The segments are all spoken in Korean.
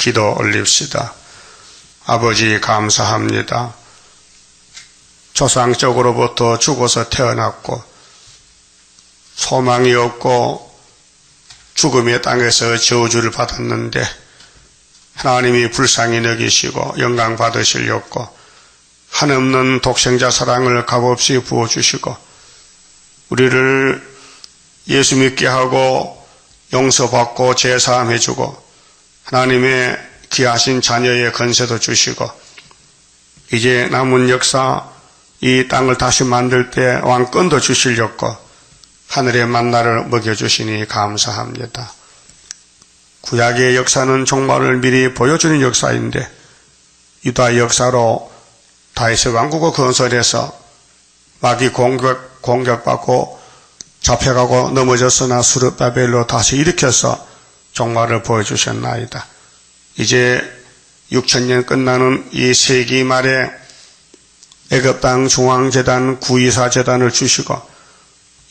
기도 올립시다. 아버지 감사합니다. 조상적으로부터 죽어서 태어났고 소망이 없고 죽음의 땅에서 저주를 받았는데 하나님이 불쌍히 여기시고 영광 받으시려고 한없는 독생자 사랑을 값없이 부어주시고 우리를 예수 믿게 하고 용서받고 제사함 해주고 하나님의 귀하신 자녀의 건세도 주시고 이제 남은 역사 이 땅을 다시 만들 때 왕권도 주시려고 하늘의 만나를 먹여주시니 감사합니다. 구약의 역사는 종말을 미리 보여주는 역사인데 유다 역사로 다윗의 왕국을 건설해서 마귀 공격받고 잡혀가고 넘어졌으나 스룹바벨로 다시 일으켜서 종말을 보여주셨나이다. 이제 6천년 끝나는 이 세기 말에 애굽 땅 중앙재단 924재단을 주시고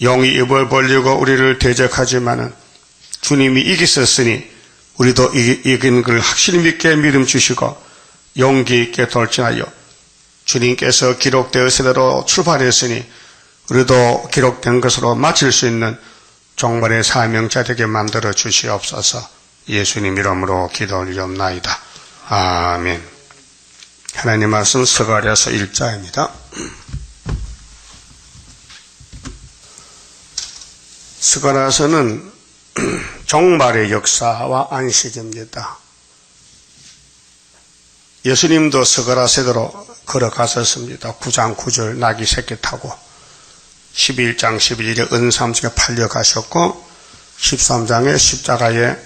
영이 입을 벌리고 우리를 대적하지만은 주님이 이기셨으니 우리도 이긴 걸 확실히 믿게 믿음 주시고 용기 있게 돌진하여 주님께서 기록되었으대로 출발했으니 우리도 기록된 것으로 마칠 수 있는 종말의 사명자 되게 만들어 주시옵소서. 예수님 이름으로 기도 올리옵나이다. 아멘. 하나님 말씀 스가랴서 1장입니다. 스가랴서는 종말의 역사와 안식입니다. 예수님도 스가랴 세대로 걸어가셨습니다. 9장 9절 나귀 새끼 타고 11장 11일에 은삼중에 팔려가셨고 13장에 십자가에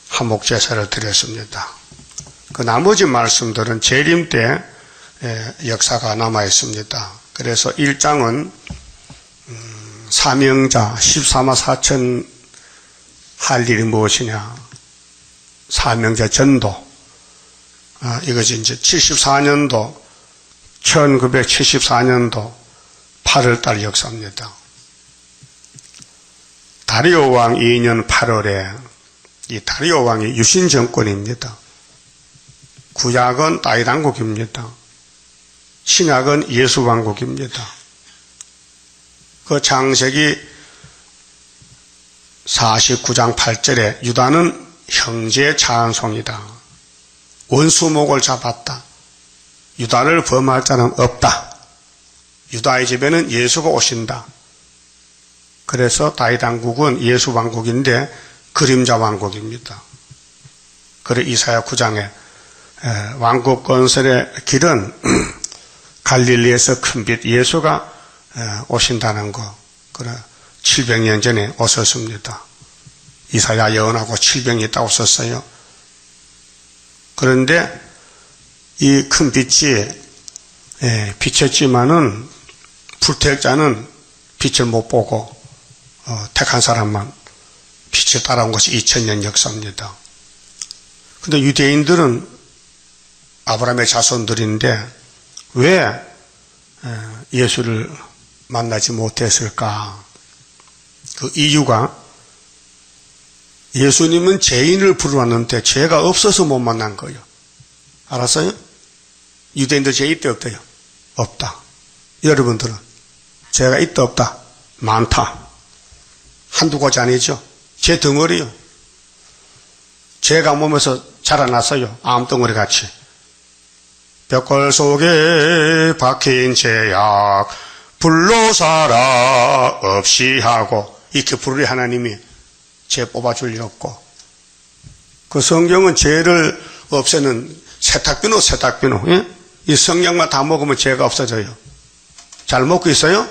화목제사를 드렸습니다. 그 나머지 말씀들은 재림 때 역사가 남아있습니다. 그래서 1장은 사명자 14만 4천 할 일이 무엇이냐 사명자 전도 이것이 이제 74년도 1974년도 8월달 역사입니다. 다리오 왕 2년 8월에 이 다리오 왕이 유신 정권입니다. 구약은 다윗 왕국입니다. 신약은 예수 왕국입니다. 그 창세기 49장 8절에 유다는 형제 찬송이다. 원수목을 잡았다. 유다를 범할 자는 없다. 유다의 집에는 예수가 오신다. 그래서 다윗 왕국은 예수 왕국인데 그림자 왕국입니다. 그래 이사야 9장에 왕국 건설의 길은 갈릴리에서 큰빛 예수가 오신다는 거. 그래 700년 전에 오셨습니다. 이사야 예언하고 700년 있다 오셨어요. 그런데 이 큰 빛이 비쳤지만은 불택자는 빛을 못 보고 택한 사람만 빛을 따라온 것이 2000년 역사입니다. 근데 유대인들은 아브라함의 자손들인데 왜 예수를 만나지 못했을까? 그 이유가 예수님은 죄인을 부르왔는데 죄가 없어서 못 만난 거예요. 알았어요? 유대인들 죄 있다 없대요? 없다. 여러분들은 죄가 있다 없다? 많다. 한두 가지 아니죠? 죄 덩어리요. 죄가 몸에서 자라났어요. 암덩어리 같이. 벽골 속에 박힌 죄악 불로 살아 없이 하고 이렇게 부르리 하나님이 죄 뽑아줄 일 없고 그 성경은 죄를 없애는 세탁비누 예? 이 성경만 다 먹으면 죄가 없어져요. 잘 먹고 있어요?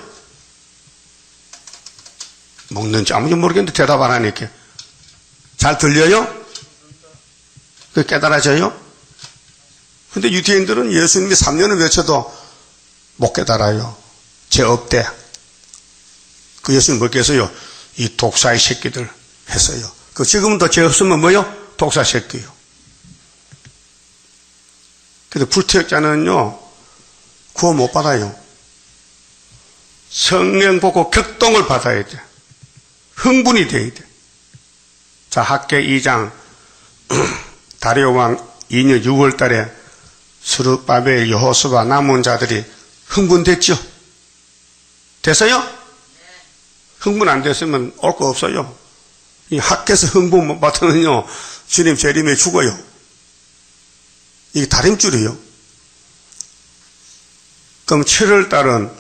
먹는지 아무도 모르겠는데 대답 안 하니까 잘 들려요? 그 깨달아져요? 근데 유대인들은 예수님이 3년을 외쳐도 못 깨달아요. 죄 없대. 그 예수님 뭐겠어요? 이 독사의 새끼들 했어요. 그 지금은 더 죄 없으면 뭐요? 독사 새끼요. 근데 불태역자는요 구원 못 받아요. 성령 보고 격동을 받아야 돼. 흥분이 돼야 돼. 자, 학개 2장 다리오 왕 2년 6월 달에 스룹바벨, 여호수아 남은 자들이 흥분됐죠? 됐어요? 흥분 안 됐으면 올 거 없어요. 이 학교에서 흥분 못 받으면요, 주님 재림에 죽어요. 이게 다림줄이에요. 그럼 7월 달은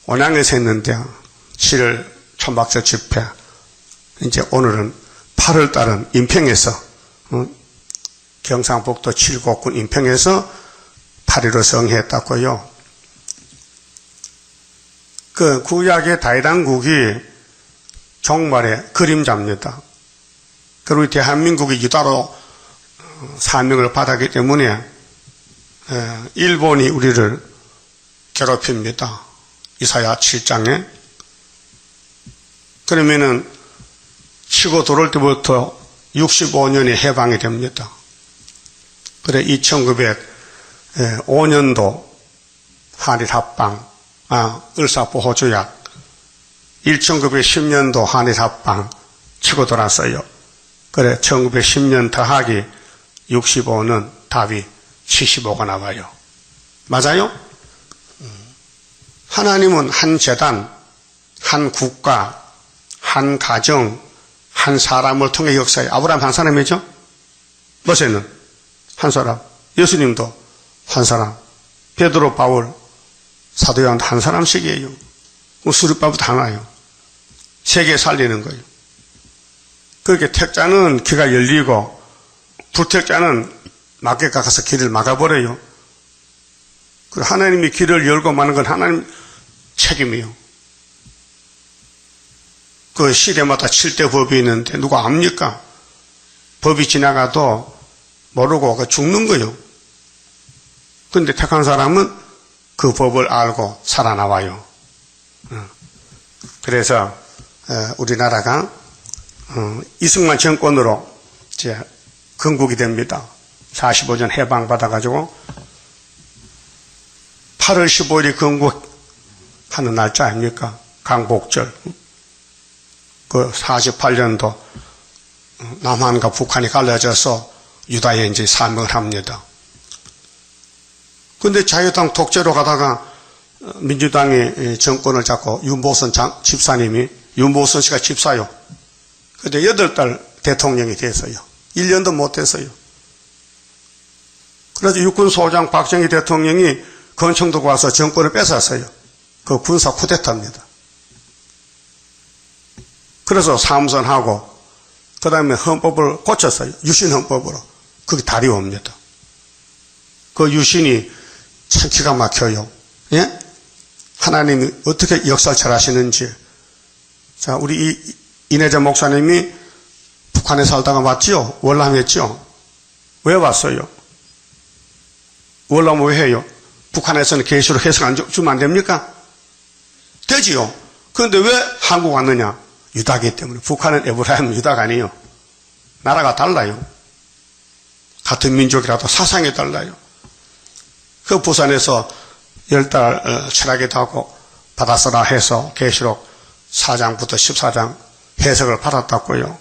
온양에서 했는데 7월 천박절 집회, 이제 오늘은 8월 달은 인평에서 경상북도 칠곡군 인평에서 8.15 성회했다고요. 그 구약의 다이당국이 종말의 그림자입니다. 그리고 대한민국이 유다로 사명을 받았기 때문에 일본이 우리를 괴롭힙니다. 이사야 7장에. 그러면은 치고 들어올 때부터 65년이 해방이 됩니다. 그래 2905년도 한일합방, 을사보호조약, 1910년도 한일합방 치고 돌았어요. 그래 1910년 더하기 65는 답이 75가 나와요. 맞아요? 하나님은 한 재단, 한 국가, 한 가정, 한 사람을 통해 역사해. 아브라함 한 사람이죠? 모세는 한 사람, 예수님도 한 사람, 베드로, 바울, 사도 요한 한 사람씩이에요. 수르바부터 하나요. 세계 살리는 거예요. 그렇게 택자는 귀가 열리고 불택자는 막에 가서 길을 막아버려요. 하나님이 길을 열고 마는 건 하나님 책임이에요. 그 시대마다 7대 법이 있는데 누가 압니까? 법이 지나가도 모르고 죽는 거예요. 그런데 택한 사람은 그 법을 알고 살아나와요. 그래서 우리나라가 이승만 정권으로 이제 건국이 됩니다. 45년 해방받아가지고 8월 15일이 건국하는 날짜 아닙니까? 강복절. 그 48년도 남한과 북한이 갈라져서 유다에 이제 사명을 합니다. 근데 자유당 독재로 가다가 민주당이 정권을 잡고 윤보선 집사님이, 윤보선 씨가 집사요. 근데 8달 대통령이 됐어요. 1년도 못 됐어요. 그래서 육군소장 박정희 대통령이 권총도 와서 정권을 뺏었어요. 그 군사 쿠데타입니다. 그래서 삼선하고 그 다음에 헌법을 고쳤어요. 유신헌법으로. 그게 달이 옵니다. 그 유신이 참 기가 막혀요. 예? 하나님이 어떻게 역사를 잘 하시는지. 자, 우리 이내자 목사님이 북한에 살다가 왔지요? 월남에 했죠? 왜 왔어요? 월남 왜 해요? 북한에서는 계시로 해석 안 주면 안 됩니까? 되지요. 그런데 왜 한국 왔느냐? 유다기 때문에. 북한은 에브라임 유다가 아니에요. 나라가 달라요. 같은 민족이라도 사상이 달라요. 그 부산에서 10달 철학기도 하고 받아서라 해서 계시록 4장부터 14장 해석을 받았다고요.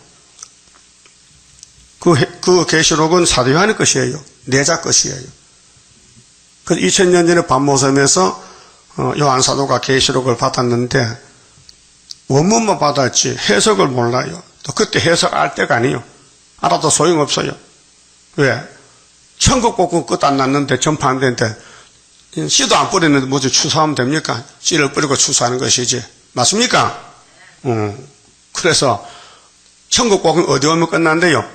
그 계시록은 사도 요한의 것이에요. 내자 것이에요. 그 2000년 전에 밤모섬에서 요한 사도가 계시록을 받았는데 원문만 받았지 해석을 몰라요. 또 그때 해석 알 때가 아니에요. 알아도 소용없어요. 왜? 천국복음 끝 안 났는데 전파 안 되는데 씨도 안 뿌리는데 뭐지 추수하면 됩니까? 씨를 뿌리고 추수하는 것이지. 맞습니까? 그래서 천국복음 어디 오면 끝난대요?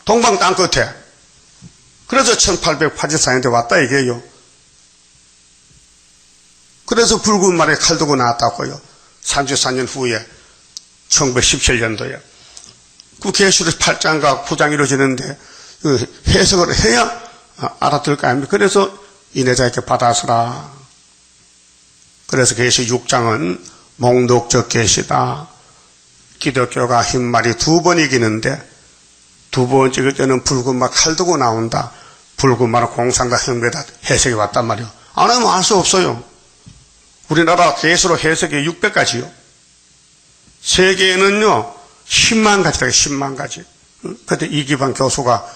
동방 땅 끝에. 그래서 1884년대 왔다 이게요. 그래서 붉은 말에 칼 두고 나왔다고요. 34년 후에 1917년도에. 그 계시록 8장과 9장 이루어지는데 그 해석을 해야 알아들 거 아닙니까? 그래서 이내자에게 받아서라. 그래서 계시 6장은 목록적 계시다. 기독교가 흰말이 2번 이기는데 두 번 찍을 때는 붉은 말 칼 두고 나온다. 붉은 말은 공산과 혁명이다. 해석이 왔단 말이요. 안 하면 알 수 없어요. 우리나라 계시록 해석이 600가지요. 세계에는요 10만 가지다. 10만 가지. 그때 이기반 교수가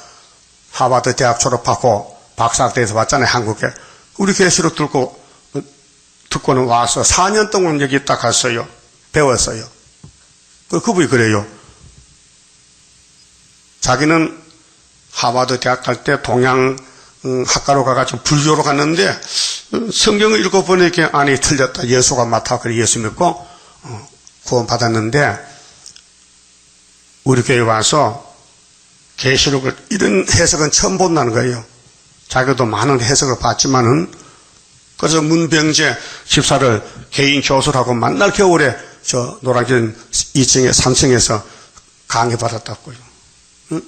하버드 대학 졸업하고 박사학대에서 왔잖아요, 한국에. 우리 계시록 듣고는 와서 4년 동안 여기 딱 갔어요. 배웠어요. 그분이 그래요. 자기는 하버드 대학 갈 때 동양 학과로 가가지고 불교로 갔는데 성경을 읽어보니까 아니 틀렸다. 예수가 맞다. 그래 예수 믿고 구원받았는데 우리 교회 와서 계시록을 이런 해석은 처음 본다는 거예요. 자기도 많은 해석을 봤지만은 그래서 문병재 집사를 개인 교수라고 만날 겨울에 저 노량진 2층에 3층에서 강의 받았다고요. 응?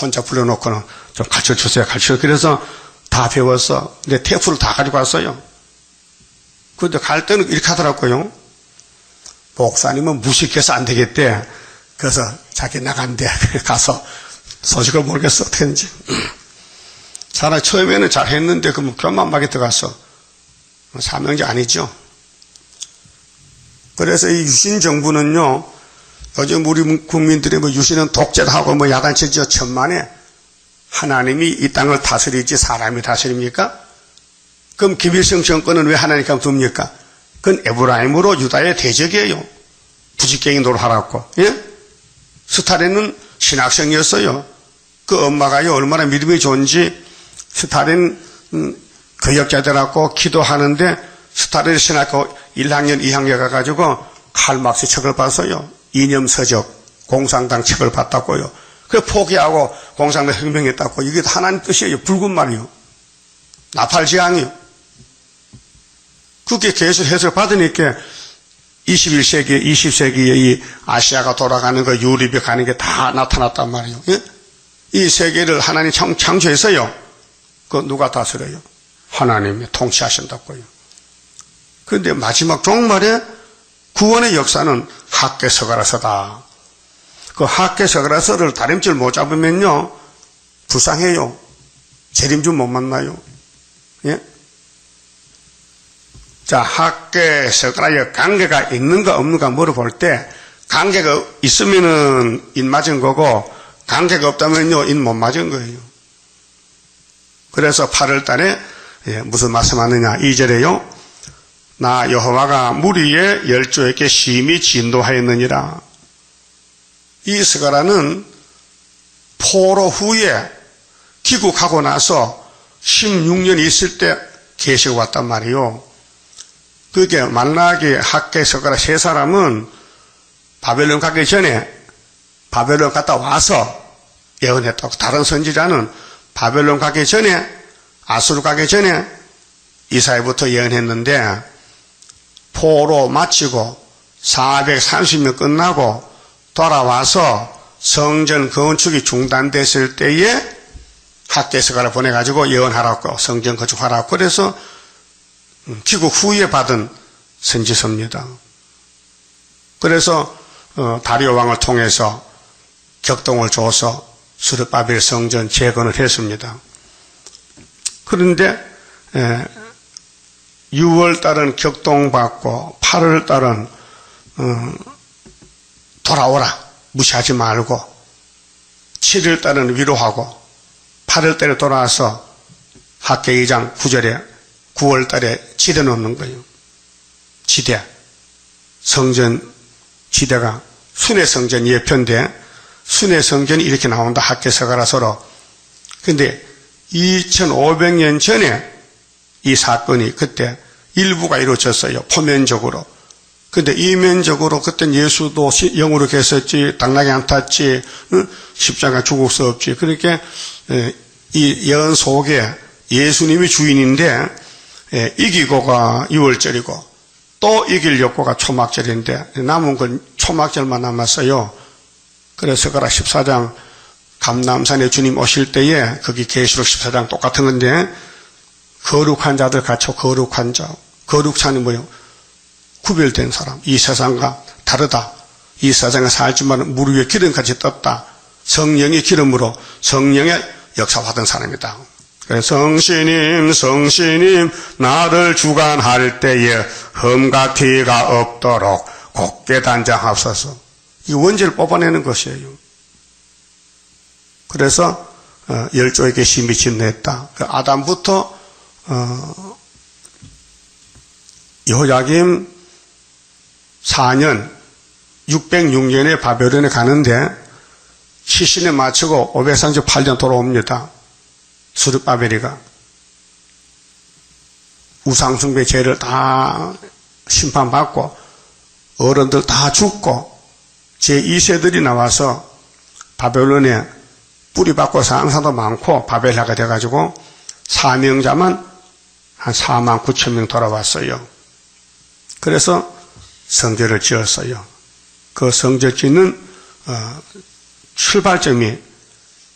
혼자 불러놓고는 좀 가르쳐주세요. 그래서 다 배웠어. 근데 테이프를 다 가지고 왔어요. 근데 갈 때는 이렇게 하더라고요. 목사님은 무식해서 안 되겠대. 그래서 자기 나간대. 가서 소식을 모르겠어. 어떻게 했는지. 차라리 처음에는 잘했는데 그러면 교만하게 들어갔어. 사명제 아니죠. 그래서 이 유신 정부는요, 요즘 우리 국민들이 뭐 유신은 독재하고 뭐 야단치죠. 천만에 하나님이 이 땅을 다스리지 사람이 다스립니까? 그럼 김일성 정권은 왜 하나님께 둡니까? 그건 에브라임으로 유다의 대적이에요. 부직갱이 노릇하라고. 예? 스탈린은 신학생이었어요. 그 엄마가요 얼마나 믿음이 좋은지 스탈린 교역자들하고 기도하는데 스탈린 신학교 1학년 2학년 가가지고 칼막스 책을 봤어요. 이념서적 공산당 책을 봤다고요. 그래 포기하고 공산당 혁명했다고. 이게 하나님 뜻이에요. 붉은 말이요. 나팔지향이요. 그게 계속 해석을 받으니까 21세기, 20세기에 이 아시아가 돌아가는 거, 유럽이 가는 게 다 나타났단 말이에요. 예? 이 세계를 하나님 창조했어요. 그 누가 다스려요? 하나님이 통치하신다고요. 그런데 마지막 종말에 구원의 역사는 학개서가라서다. 그 학개서가라서를 다림질 못 잡으면요 불쌍해요. 재림주 못 만나요. 예? 자, 학개서가라의 관계가 있는가 없는가 물어볼 때 관계가 있으면은 인 맞은 거고 관계가 없다면요 인 못 맞은 거예요. 그래서 8월 달에 무슨 말씀하느냐 2절에요. 나 여호와가 무리의 열조에게 심히 진노하였느니라. 이 스가라는 포로 후에 귀국하고 나서 16년 있을 때 계시가 왔단 말이에요. 그게 만나기 학계 스가라 세 사람은 바벨론 가기 전에 바벨론 갔다 와서 예언했다고. 다른 선지자는 바벨론 가기 전에 아수르 가기 전에 이사야부터 예언했는데 포로 마치고 430년 끝나고 돌아와서 성전 건축이 중단됐을 때에 학개서가를 보내가지고 예언하라고 성전 건축하라고. 그래서 귀국 후에 받은 선지서입니다. 그래서 다리오 왕을 통해서 격동을 줘서 스룹바벨 성전 재건을 했습니다. 그런데 6월달은 격동받고 8월달은 돌아오라 무시하지 말고 7월달은 위로하고 8월달에 돌아와서 학계 2장 9절에 9월달에 지대 놓는 거예요. 지대 성전 지대가 순회 성전 예편데 순회 성전이 이렇게 나온다. 학계서가라서로. 근데 2500년 전에 이 사건이 그때 일부가 이루어졌어요. 표면적으로. 근데 이면적으로 그땐 예수도 영으로 계셨지, 당나귀 안 탔지, 십자가 죽을 수 없지. 그러니까 이 예언 속에 예수님이 주인인데 이기고가 6월절이고 또 이길 욕구가 초막절인데 남은 건 초막절만 남았어요. 그래서 그라 14장 감람산에 주님 오실 때에 거기 계시록 14장 똑같은 건데 거룩한 자들 같이 거룩한 자. 거룩찬이 뭐예요? 구별된 사람. 이 세상과 다르다. 이 세상에 살지만 물 위에 기름같이 떴다. 성령의 기름으로 성령의 역사받은 사람이다. 성신님 성신님 나를 주관할 때에 흠과 티가 없도록 곱게 단장하옵소서. 이 원죄를 뽑아내는 것이에요. 그래서 열조의 계심이 진노했다. 그 아담부터 여호야김 4년 606년에 바벨론에 가는데 시신에 마치고 538년 돌아옵니다. 스룹바벨이가 우상숭배 죄를 다 심판받고 어른들 다 죽고 제2세들이 나와서 바벨론에 뿌리박고 사는 사람도 많고 바벨하가 돼가지고 사명자만 한 4만 9천 명 돌아왔어요. 그래서 성전을 지었어요. 그 성전 짓는 출발점이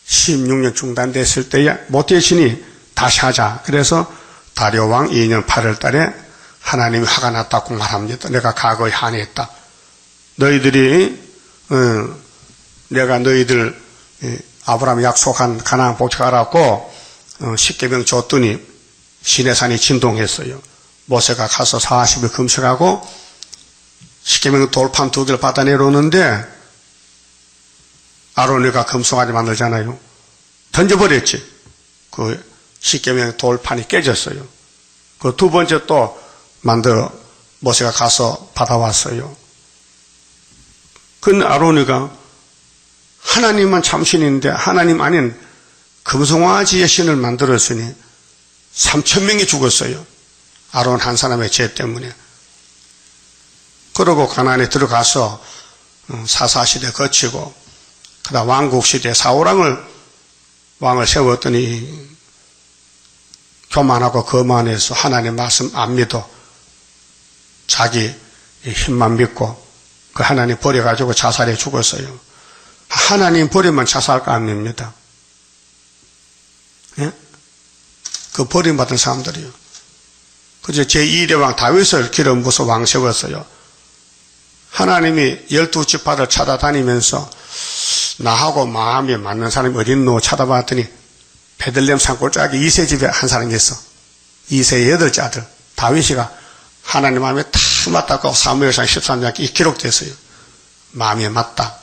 16년 중단됐을 때에 못되시니 다시 하자. 그래서 다리오 왕 2년 8월 달에 하나님이 화가 났다고 말합니다. 내가 과거에 한해했다. 너희들이 내가 너희들 아브라함이 약속한 가나안 복직하라고 10계명 줬더니 시내산이 진동했어요. 모세가 가서 40일 금식하고 10계명 돌판 2개를 받아 내려오는데 아론이가 금송아지 만들잖아요. 던져버렸지. 그 10계명 돌판이 깨졌어요. 그 두 번째 또 만들어 모세가 가서 받아왔어요. 근데 아론이가 하나님만 참신인데 하나님 아닌 금송아지의 신을 만들었으니 3,000명이 죽었어요. 아론 한 사람의 죄 때문에. 그러고 가나안에 들어가서 사사시대 거치고 그다음 왕국시대 사울왕을 왕을 세웠더니 교만하고 거만해서 하나님 말씀 안 믿어 자기 힘만 믿고 그 하나님 버려가지고 자살해 죽었어요. 하나님 버리면 자살가 아닙니다. 예? 그 버림받은 사람들이요. 그저 제2대 왕 다윗을 기름 부어서 왕 세웠어요. 하나님이 12지파를 찾아다니면서 나하고 마음이 맞는 사람이 어딨노 찾아봤더니 베들레헴 산골짜기 이세 집에 한 사람이 있어. 이세의 8째 아들 다윗이가 하나님 마음에 탁 맞다고 사무엘상 13장에 기록됐어요. 마음에 맞다.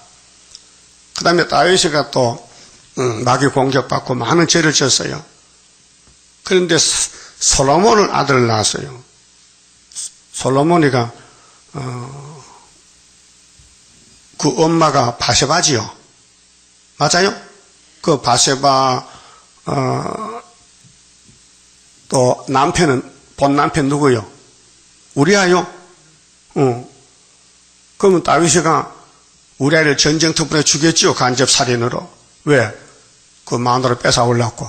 그 다음에 다윗이가 또 마귀 공격받고 많은 죄를 졌어요. 그런데 솔로몬을 아들을 낳았어요. 솔로몬이가 그 엄마가 바세바지요. 맞아요? 그 바세바 또 남편은 본 남편 누구요? 우리아요? 그러면 다윗이가 우리아를 전쟁터분에 죽였지요. 간접 살인으로. 왜? 그 마누라를 뺏어올랐고.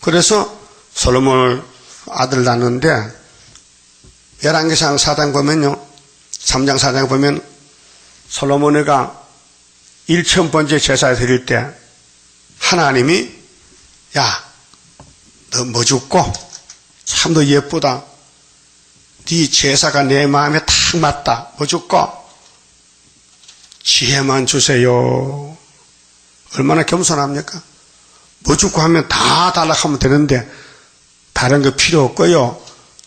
그래서 솔로몬을 아들 낳는데 열왕기상 4장 보면요. 3장 4장 보면 솔로몬이가 1000번째 제사 드릴 때 하나님이 야, 너 뭐 죽고 참 너 예쁘다. 네 제사가 내 마음에 탁 맞다. 뭐 죽고 지혜만 주세요. 얼마나 겸손합니까? 뭐 죽고 하면 다 달라하면 되는데 다른 거 필요 없고요.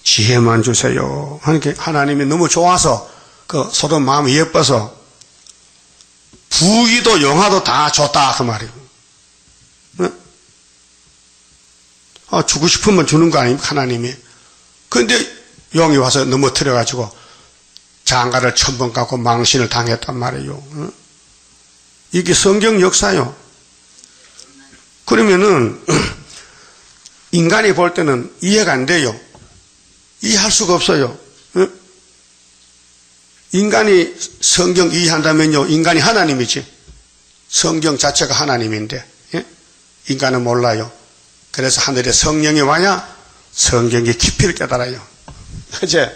지혜만 주세요. 하니까 하나님이 너무 좋아서 그 서로 마음이 예뻐서 부귀도 영화도 다 줬다 그 말이에요. 주고 싶으면 주는 거 아닙니까 하나님이. 그런데 용이 와서 넘어뜨려가지고 장가를 1000번 갖고 망신을 당했단 말이에요. 이게 성경 역사요. 그러면은 인간이 볼 때는 이해가 안 돼요. 이해할 수가 없어요. 인간이 성경 이해한다면요. 인간이 하나님이지. 성경 자체가 하나님인데 인간은 몰라요. 그래서 하늘에 성령이 와야 성경의 깊이를 깨달아요. 어제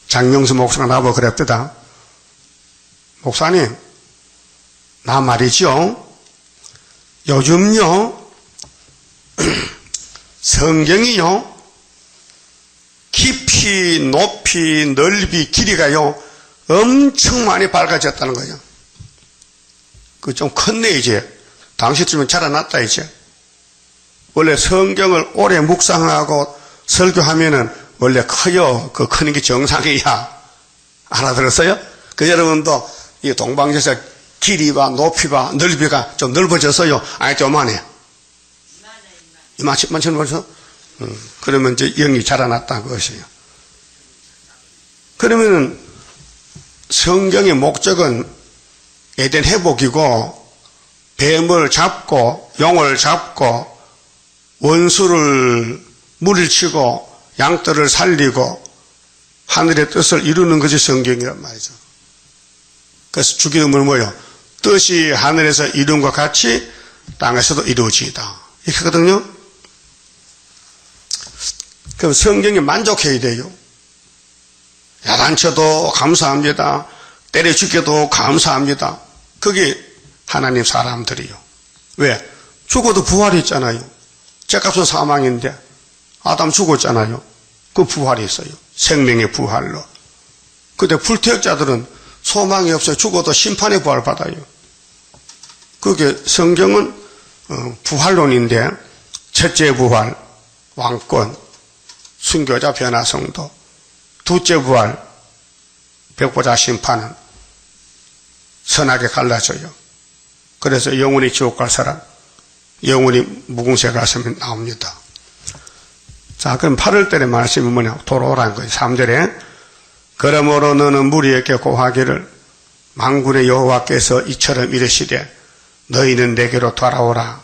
장명수 목사가 나보고 그랬더다. 목사님, 나 말이죠. 요즘요, 성경이요, 깊이, 높이, 넓이, 길이가요, 엄청 많이 밝아졌다는 거예요. 그 좀 컸네, 이제. 당시쯤은 자라났다, 이제. 원래 성경을 오래 묵상하고 설교하면은 원래 커요. 그 크는 게 정상이야. 알아들었어요? 그 여러분도 이 동방제사 길이와 높이와 넓이가 좀 넓어져서요. 아니, 요만해. 이만큼 벌써? 그러면 이제 영이 자라났다는 것이에요. 그러면은 성경의 목적은 에덴 회복이고, 뱀을 잡고, 용을 잡고, 원수를 물리치고, 양떼를 살리고, 하늘의 뜻을 이루는 것이 성경이란 말이죠. 그래서 주기도문은 뭐예요? 뜻이 하늘에서 이룬 것 같이 땅에서도 이루어지이다. 이렇게 하거든요. 그럼 성경에 만족해야 돼요. 야단쳐도 감사합니다. 때려 죽여도 감사합니다. 그게 하나님 사람들이요. 왜? 죽어도 부활이 있잖아요. 죄값은 사망인데 아담 죽었잖아요. 그 부활이 있어요. 생명의 부활로. 근데 불태역자들은 소망이 없어요. 죽어도 심판의 부활 받아요. 그게 성경은 부활론인데 첫째 부활, 왕권, 순교자 변화성도, 둘째 부활, 백보자 심판은 선하게 갈라져요. 그래서 영원히 지옥 갈 사람, 영원히 무궁세 가슴이 나옵니다. 자, 그럼 8월달의 말씀이 뭐냐? 돌아오라는 거예요. 3절에 그러므로 너는 무리에게 고하기를 만군의 여호와께서 이처럼 이르시되 너희는 내게로 돌아오라.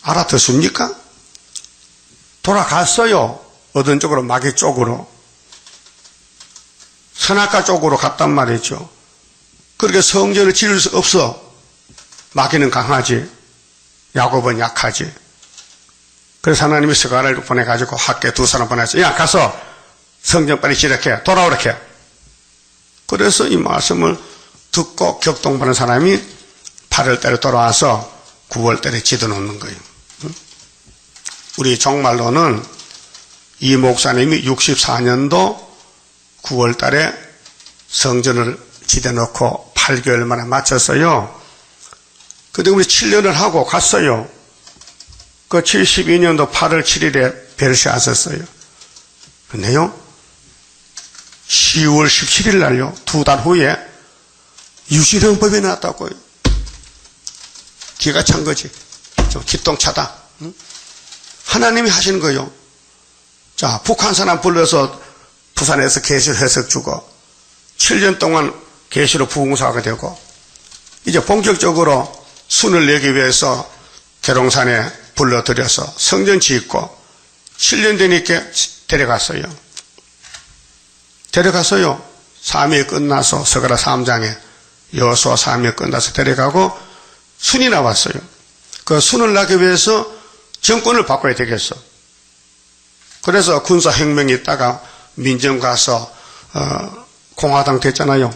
알아듣습니까? 돌아갔어요. 어떤 쪽으로? 마귀 쪽으로. 선악과 쪽으로 갔단 말이죠. 그렇게 성전을 지을 수 없어. 마귀는 강하지, 야곱은 약하지. 그래서 하나님이 스가랴를 보내가지고 학교에 두 사람 보내서 야 가서 성전 빨리 지르게 돌아오라게. 그래서 이 말씀을 듣고 격동받는 사람이 8월달에 돌아와서 9월달에 지어놓는 거예요. 우리 종말로는 이 목사님이 64년도 9월달에 성전을 지어놓고 8개월 만에 마쳤어요. 근데 우리 7년을 하고 갔어요. 그 72년도 8월 7일에 벨시 왔었어요. 근데요, 10월 17일 날요, 2달 후에 유신헌법이 나왔다고요. 기가 찬 거지. 좀 기똥차다. 응? 하나님이 하시는 거예요. 자, 북한 사람 불러서 부산에서 계시로 해석 주고 7년 동안 계시로 부흥사가 되고 이제 본격적으로 순을 내기 위해서 계룡산에 불러들여서 성전 짓고 7년 되니까 데려갔어요. 사명이 끝나서 서가라 3장에 여호수아 사명이 끝나서 데려가고 순이 나왔어요. 그 순을 나기 위해서 정권을 바꿔야 되겠어. 그래서 군사혁명이 있다가 민정 가서 공화당 됐잖아요.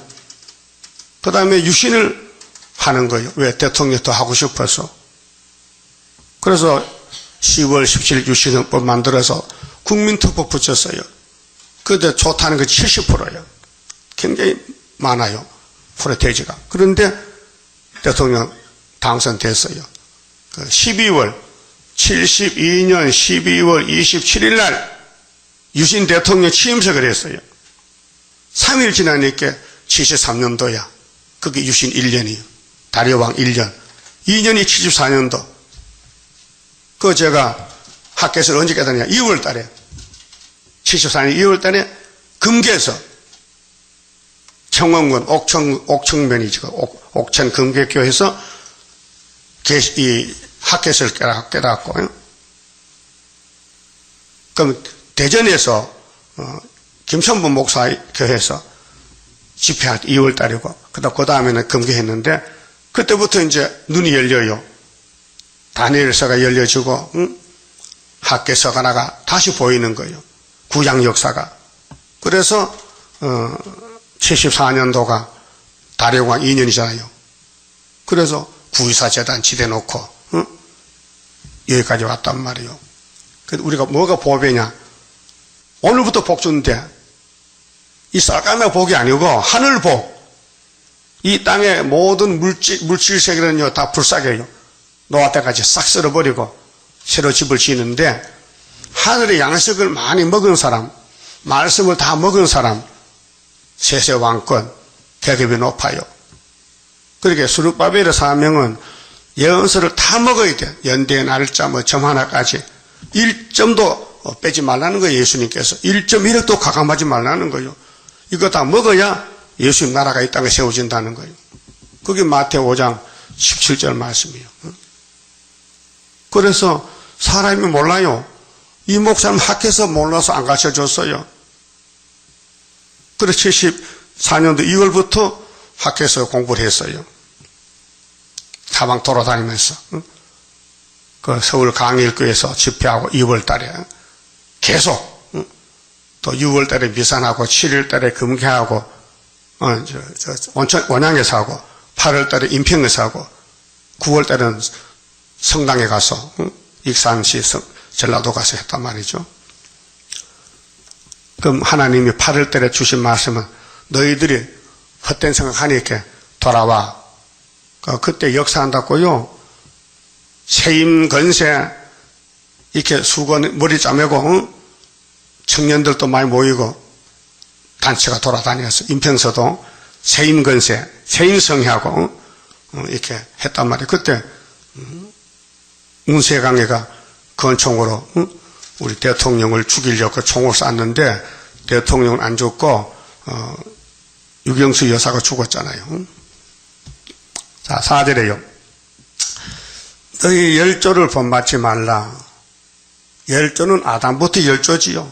그 다음에 유신을 하는 거예요. 왜? 대통령도 하고 싶어서. 그래서 10월 17일 유신헌법 만들어서 국민투표 붙였어요. 그때 좋다는 게 70%예요. 굉장히 많아요. 프로테이지가. 그런데 대통령 당선됐어요. 12월 72년 12월 27일 날 유신 대통령 취임식을 했어요. 3일 지나니까 73년도야. 그게 유신 1년이에요. 다리오왕 1년. 2년이 74년도. 그 제가 학교에서 언제 깨달았냐? 2월 달에. 74년 2월 달에 금계에서 청원군 옥청면이죠. 옥천 금계교에서 이 학교에서 깨닫고. 그럼 대전에서 김천부 목사 교회에서 집회할 때 2월 달이고 그 다음에는 금계했는데 그때부터 이제 눈이 열려요. 다니엘서가 열려지고 학계서가 하나가 다시 보이는 거예요. 구약 역사가. 그래서 74년도가 다리오왕 2년이잖아요. 그래서 구의사 재단 지대놓고 여기까지 왔단 말이에요. 그래서 우리가 뭐가 보배냐? 오늘부터 복 주는데 이 쌀감의 복이 아니고 하늘 복. 이 땅의 모든 물질세계는요 다 불사게요. 노아 때까지 싹 쓸어버리고 새로 집을 지는데 하늘의 양식을 많이 먹은 사람, 말씀을 다 먹은 사람, 세세왕권, 계급이 높아요. 그렇게 스룹바벨의 사명은 예언서를 다 먹어야 돼. 연대, 날짜, 점 하나까지. 1점도 빼지 말라는 거예요, 예수님께서. 1.1획도 가감하지 말라는 거예요. 이거 다 먹어야 예수님 나라가 이 땅에 세워진다는 거예요. 그게 마태오 5장 17절 말씀이에요. 그래서 사람이 몰라요. 이 목사님 학해서 몰라서 안 가르쳐줬어요. 그래서 74년도 2월부터 학해서 공부를 했어요. 사방 돌아다니면서. 그 서울 강일교에서 집회하고 2월 달에 계속 또 6월 달에 미산하고 7월 달에 금계하고 원양에서 하고 8월 달에 인평에서 하고 9월 달에는 성당에 가서 익산시 전라도 가서 했단 말이죠. 그럼 하나님이 8월 달에 주신 말씀은 너희들이 헛된 생각하니까 돌아와. 그때 역사한다고요. 세임 건세 이렇게 수건 머리 짜매고 청년들도 많이 모이고 단체가 돌아다녀서 인평서도 세임 건세, 세임 성회하고 이렇게 했단 말이에요. 그때 운세강해가 권총으로 우리 대통령을 죽이려고 총을 쐈는데 대통령은 안 죽고 유경수 여사가 죽었잖아요. 자, 4절에요. 너희 열조를 본받지 말라. 열조는 아담부터 열조지요.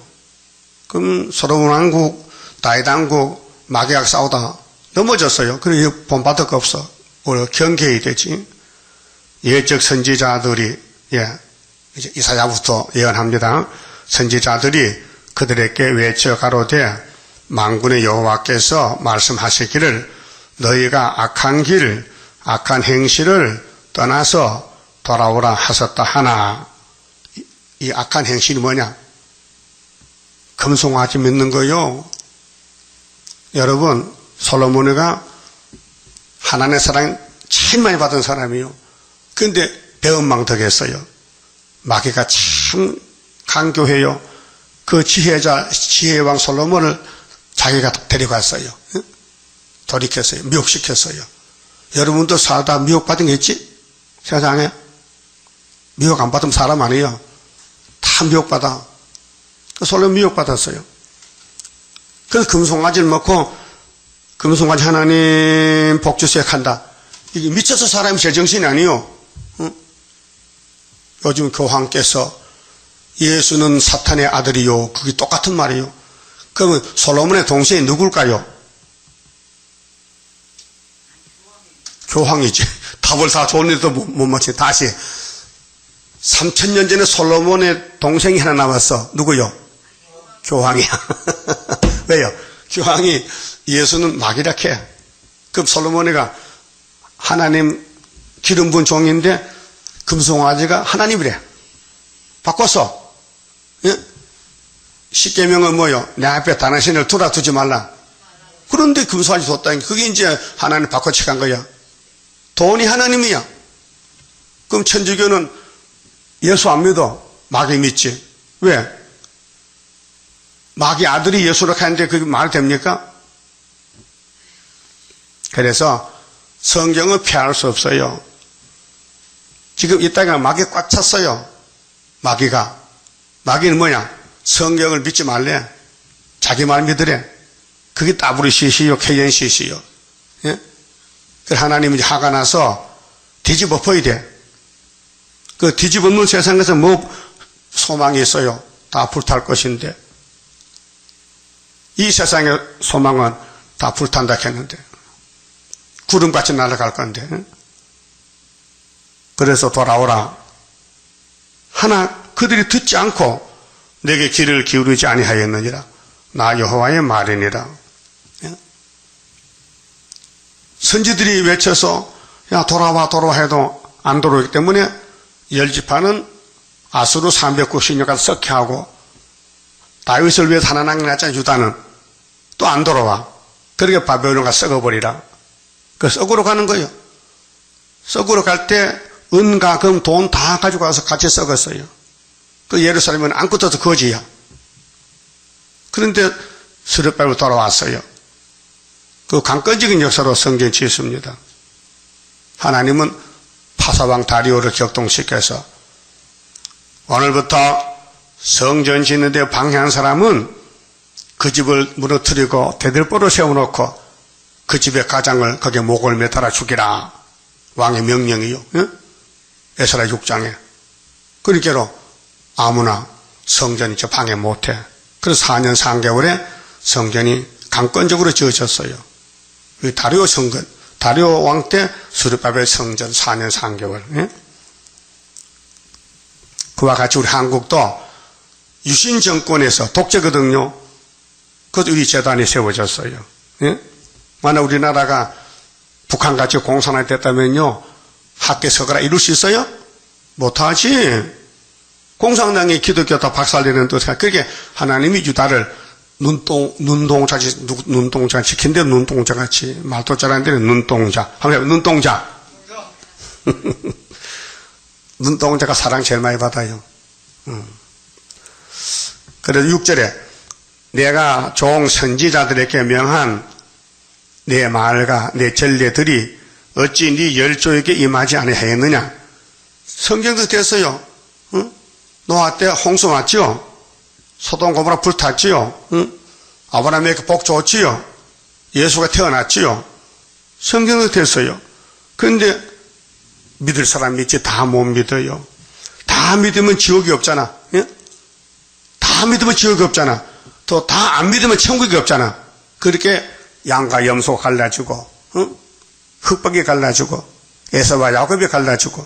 그럼 솔로몬 왕국, 다윗 왕국, 마귀랑 싸우다 넘어졌어요. 그래서 본받을 거 없어. 오히려 경계해야 되지. 예적 선지자들이, 이제 이사야부터 예언합니다. 선지자들이 그들에게 외쳐 가로되 만군의 여호와께서 말씀하시기를 너희가 악한 길, 악한 행실을 떠나서 돌아오라 하셨다 하나. 이 악한 행실이 뭐냐? 금송아지 믿는 거요. 여러분, 솔로몬이가 하나님의 사랑 제일 많이 받은 사람이요. 그런데 배은망덕했어요. 마귀가 참 강교해요. 그 지혜왕 솔로몬을 자기가 데려갔어요. 돌이켰어요. 미혹시켰어요. 여러분도 살다 미혹받은 게 있지? 세상에? 미혹 안 받으면 사람 아니에요. 다 미혹받아. 솔로몬 미혹받았어요. 그래서 금송아지를 먹고 금송아지 하나님 복주수액 한다. 이게 미쳐서 사람이 제정신이 아니요. 요즘 교황께서 예수는 사탄의 아들이요. 그게 똑같은 말이에요. 그러면 솔로몬의 동생이 누굴까요? 교황이지. 답을 다 좋은 일도 못 맞지. 다시 3000년 전에 솔로몬의 동생이 하나 나왔어. 누구요? 교황이야. 왜요? 교황이 예수는 마귀라 캐. 그럼 솔로몬이가 하나님 기름 부은 종인데 금송아지가 하나님이래. 바꿨어. 예? 십계명은 뭐요? 내 앞에 다른 신을 두지 말라. 그런데 금송아지 뒀다니까. 그게 이제 하나님 바꿔치간 거야. 돈이 하나님이야. 그럼 천주교는 예수 안 믿어. 마귀 믿지. 왜? 마귀 아들이 예수라고 하는데 그게 말 됩니까? 그래서 성경은 피할 수 없어요. 지금 이 땅에 마귀가 꽉 찼어요. 마귀는 뭐냐? 성경을 믿지 말래. 자기 말 믿으래. 그게 WCC요, KNCC요. 예? 그래서 하나님이 화가 나서 뒤집어 엎어야 돼. 그 뒤집어 놓은 세상에서 뭐 소망이 있어요? 다 불탈 것인데. 이 세상의 소망은 다 불탄다 했는데. 구름같이 날아갈 건데. 그래서 돌아오라. 하나 그들이 듣지 않고 내게 귀를 기울이지 아니하였느니라. 나 여호와의 말이니라. 선지들이 외쳐서 야 돌아와 해도 안 돌아오기 때문에 열지파는 아수르 390년까지 썩해하고 다윗을 위해서 하나 남겨놨잖아. 유다는 또 안 돌아와. 그렇게 바벨론가 썩어버리라. 그 썩으러 가는 거예요. 썩으러 갈 때 은과 금, 돈 다 가지고 와서 같이 썩었어요. 그 예루살렘은 아무것도 거지야. 그런데 스룹바벨로 돌아왔어요. 그 강건적인 역사로 성경이 짓습니다. 하나님은 파사왕 다리오를 격동시켜서 오늘부터 성전 짓는 데 방해한 사람은 그 집을 무너뜨리고 대들보를 세워놓고 그 집의 가장을 거기에 목을 매달아 죽이라. 왕의 명령이요. 에스라 6장에. 그러니까로 아무나 성전이 방해 못해. 그래서 4년 3개월에 성전이 강권적으로 지어졌어요. 다리오 성전, 다리오 왕 때 스룹바벨 성전 4년 3개월. 그와 같이 우리 한국도 유신 정권에서 독재거든요. 그것도 우리 재단이 세워졌어요. 만약 우리나라가 북한같이 공산화 됐다면요, 학계 서거라 이룰 수 있어요? 못하지. 공산당이 기독교 다 박살내는 뜻이야. 그렇게 하나님이 유다를 눈동자 지킨 데 눈동자같이, 말도 잘하는 데는 눈동자. 한번 해봐, 눈동자. 눈동자가 사랑 제일 많이 받아요. 그래서 6절에 내가 종 선지자들에게 명한 내 말과 내 전례들이 어찌 네 열조에게 임하지 아니하였느냐. 성경도 됐어요. 노아 때 홍수 왔지요. 소돔 고모라 불탔지요. 아브라함에게 복 줬지요. 예수가 태어났지요. 성경도 됐어요. 그런데 믿을 사람이 있지 다 못 믿어요. 다 믿으면 지옥이 없잖아. 다 믿으면 지옥이 없잖아. 또 다 안 믿으면 천국이 없잖아. 그렇게 양과 염소가 갈라지고, 흑박이 갈라지고, 에서와 야곱이 갈라지고,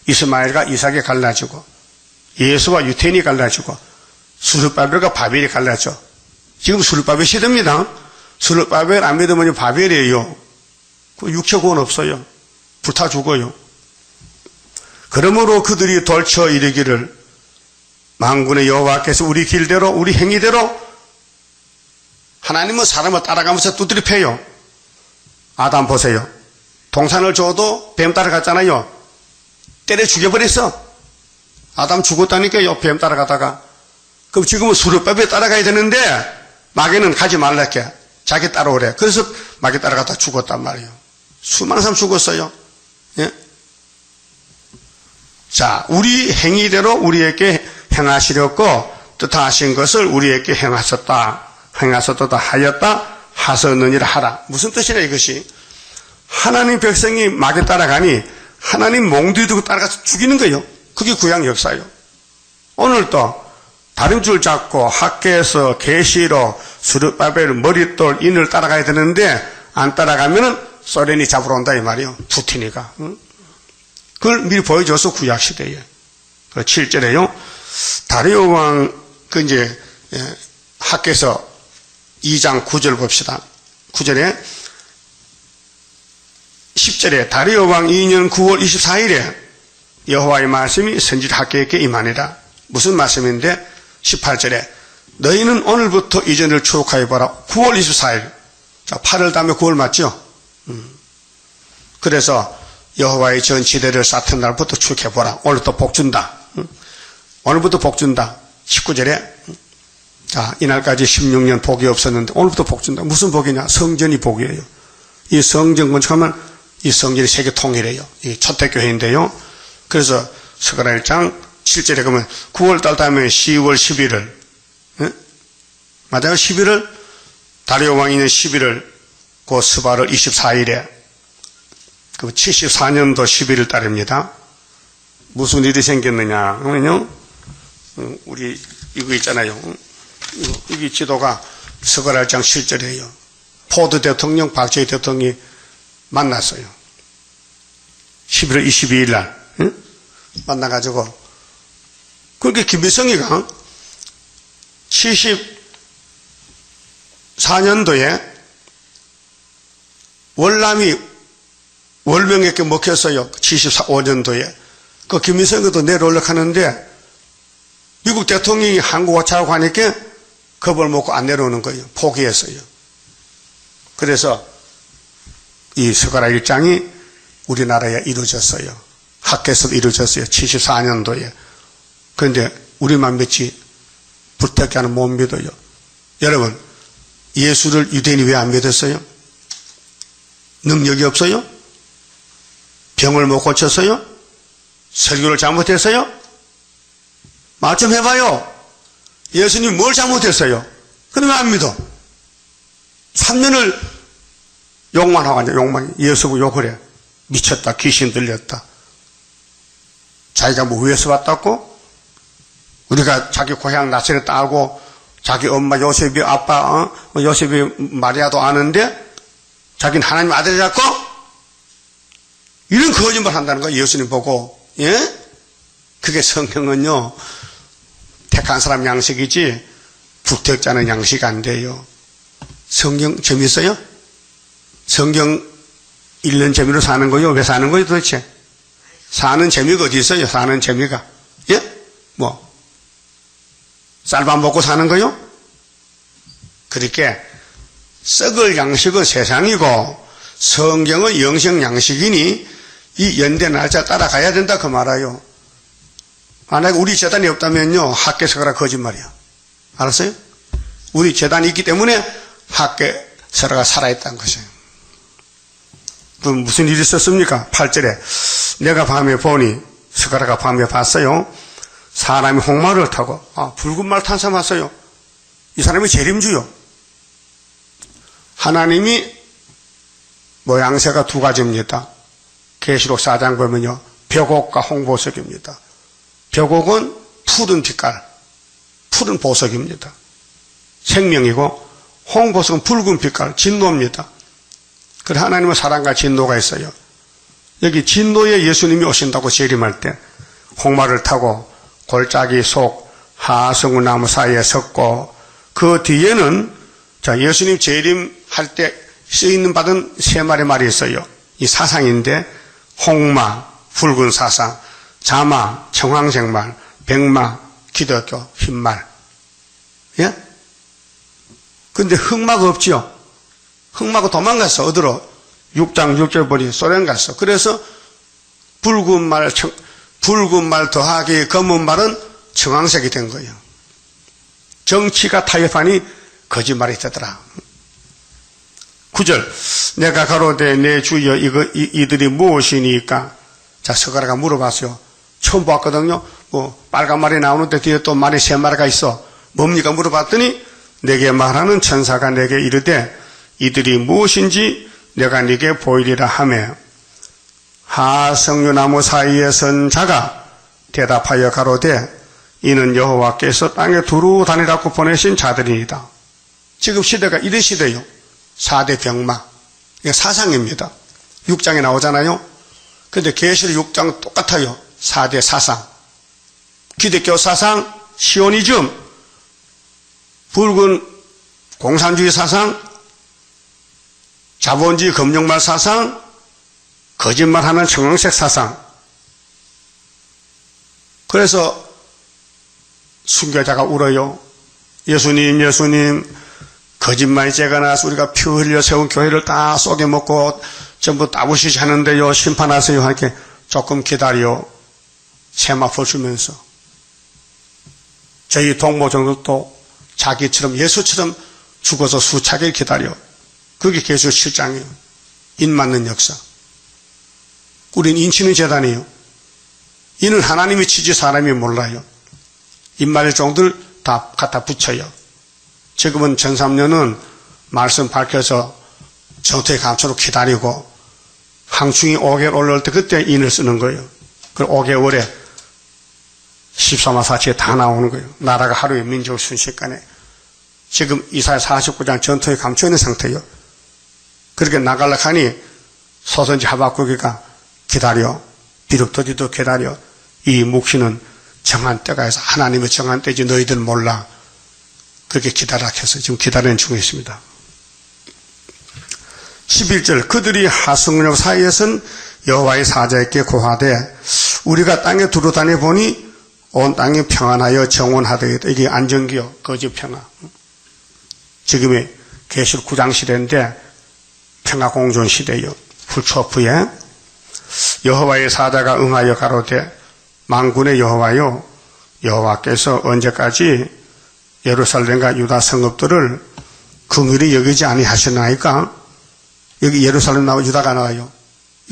이스마엘과 이삭이 갈라지고, 예수와 유태인이 갈라지고, 스룹바벨과 바벨이 갈라져. 지금 스룹바벨 시대입니다. 스룹바벨 안 믿으면 바벨이에요. 육체 구원 없어요. 불타 죽어요. 그러므로 그들이 돌쳐 이르기를 만군의 여호와께서 우리 길대로 우리 행위대로. 하나님은 사람을 따라가면서 두드려 패요. 아담 보세요. 동산을 줘도 뱀 따라갔잖아요. 때려 죽여버렸어. 아담 죽었다니까요. 뱀 따라가다가. 그럼 지금은 스룹바벨 따라가야 되는데 마귀는 가지 말랄게. 자기 따라오래. 그래서 마귀 따라가다 죽었단 말이에요. 수많은 사람 죽었어요. 예? 자, 우리 행위대로 우리에게 행하시려고 뜻하신 것을 우리에게 행하셨다 하였다 하셨느니라 하라. 무슨 뜻이냐 이것이. 하나님 백성이 마귀 따라가니 하나님 몽둥이 들고 따라가서 죽이는 거예요. 그게 구약 역사예요. 오늘도 다림줄 잡고 학계에서 계시로 스룹바벨 머릿돌 인을 따라가야 되는데 안 따라가면은 소련이 잡으러 온다 이 말이에요. 푸틴이가. 그걸 미리 보여줘서 구약 시대에. 7절에요. 다리오 왕 이제 학계에서 2장 9절 봅시다. 9절에 10절에 다리오 왕 2년 9월 24일에 여호와의 말씀이 선지자 학계에게 임하니라. 무슨 말씀인데 18절에 너희는 오늘부터 이전을 추억하여보라. 9월 24일. 자, 8월 다음에 9월 맞죠? 그래서 여호와의 전지대를 쌓던 날부터 추억해보라. 오늘부터 복 준다. 오늘부터 복 준다. 19절에 자, 이날까지 16년 복이 없었는데 오늘부터 복 준다. 무슨 복이냐? 성전이 복이에요. 이 성전 건축하면 이 성전이 세계 통일이에요. 이 초대교회인데요. 그래서 스가랴 1장 7절에 보면 9월달 다음에 10월 11일 맞아요. 11월 다리오 왕이 있는 11월 그 스바를 24일에 그 74년도 11월 달입니다. 무슨 일이 생겼느냐 하면요. 우리 이거 있잖아요. 이게 지도가 스가랴 1장 7절이에요. 포드 대통령, 박정희 대통령이 만났어요. 11월 22일 날 만나가지고 그렇게 김일성이가 74년도에 월남이 월명에게 먹혔어요. 75년도에. 그 김일성도 내려올려 하는데 미국 대통령이 한국 오차고 하니까 겁을 먹고 안 내려오는 거예요. 포기했어요. 그래서 이 스가랴 1장이 우리나라에 이루어졌어요. 학계에서 이루어졌어요. 74년도에. 그런데 우리만 믿지 불택자는 못 믿어요. 여러분, 예수를 유대인이 왜 안 믿었어요? 능력이 없어요? 병을 못 고쳤어요? 설교를 잘못했어요? 말 좀 해봐요. 예수님 뭘 잘못했어요? 근데 왜 안 믿어? 3년을 욕만 하고 앉아, 욕만. 예수고 욕을 해. 미쳤다, 귀신 들렸다. 자기가 뭐 위에서 왔다고? 우리가 자기 고향 나사렛 알고 자기 엄마 요셉이 아빠 요셉이 마리아도 아는데 자기는 하나님 아들이라고? 이런 거짓말 한다는 거예요. 예수님 보고. 예? 그게 성경은요 택한 사람 양식이지 불택자는 양식 안 돼요. 성경 재밌어요? 성경 읽는 재미로 사는 거요? 왜 사는 거예요 도대체? 사는 재미가 어디 있어요? 사는 재미가. 예? 뭐 쌀밥 먹고 사는 거요? 그렇게 썩을 양식은 세상이고 성경은 영생 양식이니 이 연대 날짜 따라가야 된다 그 말이에요. 만약에 우리 재단이 없다면요 학계서가 거짓말이야. 알았어요? 우리 재단이 있기 때문에 학계서가 살아있다는 것이에요. 그럼 무슨 일이 있었습니까? 8절에 내가 밤에 보니 스가랴가 밤에 봤어요. 사람이 홍마를 타고 붉은 말 탄 사람 왔어요. 이 사람이 재림주요. 하나님이 모양새가 두 가지입니다. 계시록 4장 보면요 벽옥과 홍보석입니다. 벽옥은 푸른 빛깔, 푸른 보석입니다. 생명이고 홍보석은 붉은 빛깔, 진노입니다. 그래 하나님은 사랑과 진노가 있어요. 여기 진노에 예수님이 오신다고 재림할 때 홍마를 타고 골짜기 속 하성우나무 사이에 섰고 그 뒤에는 자 예수님 재림할 때 쓰이는 받은 세 마리 말이 있어요. 이 사상인데 홍마, 붉은 사상, 자마, 청황색 말, 백마, 기독교, 흰말. 예? 근데 흑마가 없지요. 흑마가 도망갔어. 어디로? 6장 6절 보니 소련 갔어. 그래서 붉은 말 더하기 검은 말은 청황색이 된 거예요. 정치가 타협하니 거짓말이 되더라. 9절 내가 가로되 내 주여 이들이 무엇이니까? 자 스가랴가 물어봤어요. 처음 봤거든요. 뭐 빨간 말이 나오는데 뒤에 또 말이 세 마리가 있어. 뭡니까? 물어봤더니 내게 말하는 천사가 내게 이르되 이들이 무엇인지 내가 네게 보이리라 하며 하성류나무 사이에 선 자가 대답하여 가로되 이는 여호와께서 땅에 두루 다니라고 보내신 자들이니이다. 지금 시대가 이런 시대요. 4대 병마. 이게 사상입니다. 6장에 나오잖아요. 근데 계시록 6장 똑같아요. 4대 사상. 기독교 사상, 시오니즘, 붉은 공산주의 사상, 자본주의 검정말 사상, 거짓말하는 청황색 사상. 그래서 순교자가 울어요. 예수님 거짓말이 죄가 나서 우리가 피 흘려 세운 교회를 다 쏘개먹고 전부 따부시지 하는데요. 심판하세요. 이렇게 조금 기다려. 세마포 주면서 저희 동모종들도 자기처럼 예수처럼 죽어서 수차게 기다려. 그게 계속 실장이에요. 인 맞는 역사. 우린 인치는 재단이에요. 이는 하나님이 치지 사람이 몰라요. 인 맞을 종들 다 갖다 붙여요. 지금은 전3년은 말씀 밝혀서 정토에 감춰놓고 기다리고 항충이 5개월 올라올 때 그때 인을 쓰는 거예요. 그 5개월에 14만 4천에 다 나오는 거예요. 나라가 하루에 민족을 순식간에. 지금 이사야 49장 전토에 감춰있는 상태예요. 그렇게 나가려고 하니 소선지 하박국이가 기다려. 비록 더디도 기다려. 이 묵시는 정한 때가 해서 하나님의 정한 때지 너희들 몰라. 그렇게 기다라 해서 지금 기다리는 중에 있습니다. 11절 그들이 하성룡 사이에선 여호와의 사자에게 고하되 우리가 땅에 두루 다녀 보니 온 땅이 평안하여 정원하되 이게 안정기요 거짓 평화. 지금의 계시록 9장 시대인데 평화공존 시대요. 풀초프에 여호와의 사자가 응하여 가로되 만군의 여호와요 여호와께서 언제까지 예루살렘과 유다 성읍들을 긍휼히 여기지 아니하셨나이까? 여기 예루살렘 나와 유다가 나와요.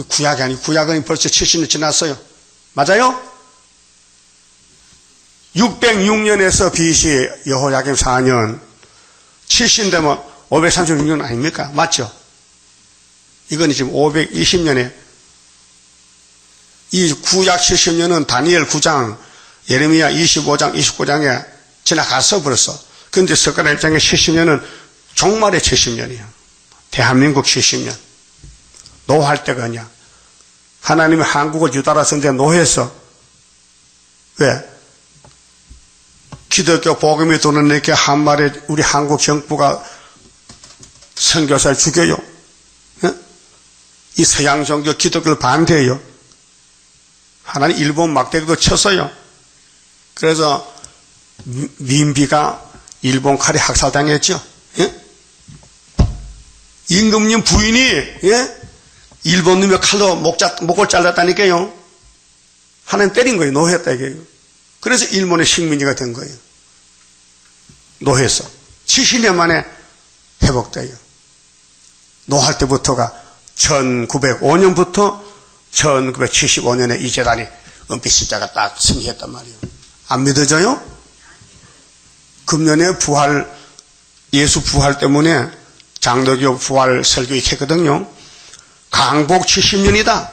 구약이 아니고 구약은 벌써 70년 지났어요. 맞아요? 606년에서 BC 여호야김 4년 70 되면 536년 아닙니까? 맞죠? 이건 지금 520년에 이 구약 70년은 다니엘 9장 예레미야 25장 29장에 지나갔어 벌써. 그런데 석가라 입장에 70년은 종말의 70년이에요. 대한민국 70년. 노할 때가 아니야. 하나님이 한국을 유다라 선대 노했어. 왜? 기독교 복음이 도는데 한 마리 우리 한국 정부가 선교사를 죽여요. 이 서양 종교 기독교를 반대해요. 하나님 일본 막대기도 쳤어요. 그래서 민비가 일본 칼에 학살당했죠. 예? 임금님 부인이 일본 놈의 칼로 목을 잘랐다니까요. 하나님 때린 거예요. 노했다 이게요. 그래서 일본의 식민지가 된 거예요. 노했어. 70년 만에 회복돼요. 노할 때부터가 1905년부터 1975년에 이 재단이 은빛 십자가 딱 승리했단 말이에요. 안 믿어져요? 금년에 부활, 예수 부활 때문에 장로교 부활 설교 했거든요. 강복 70년이다.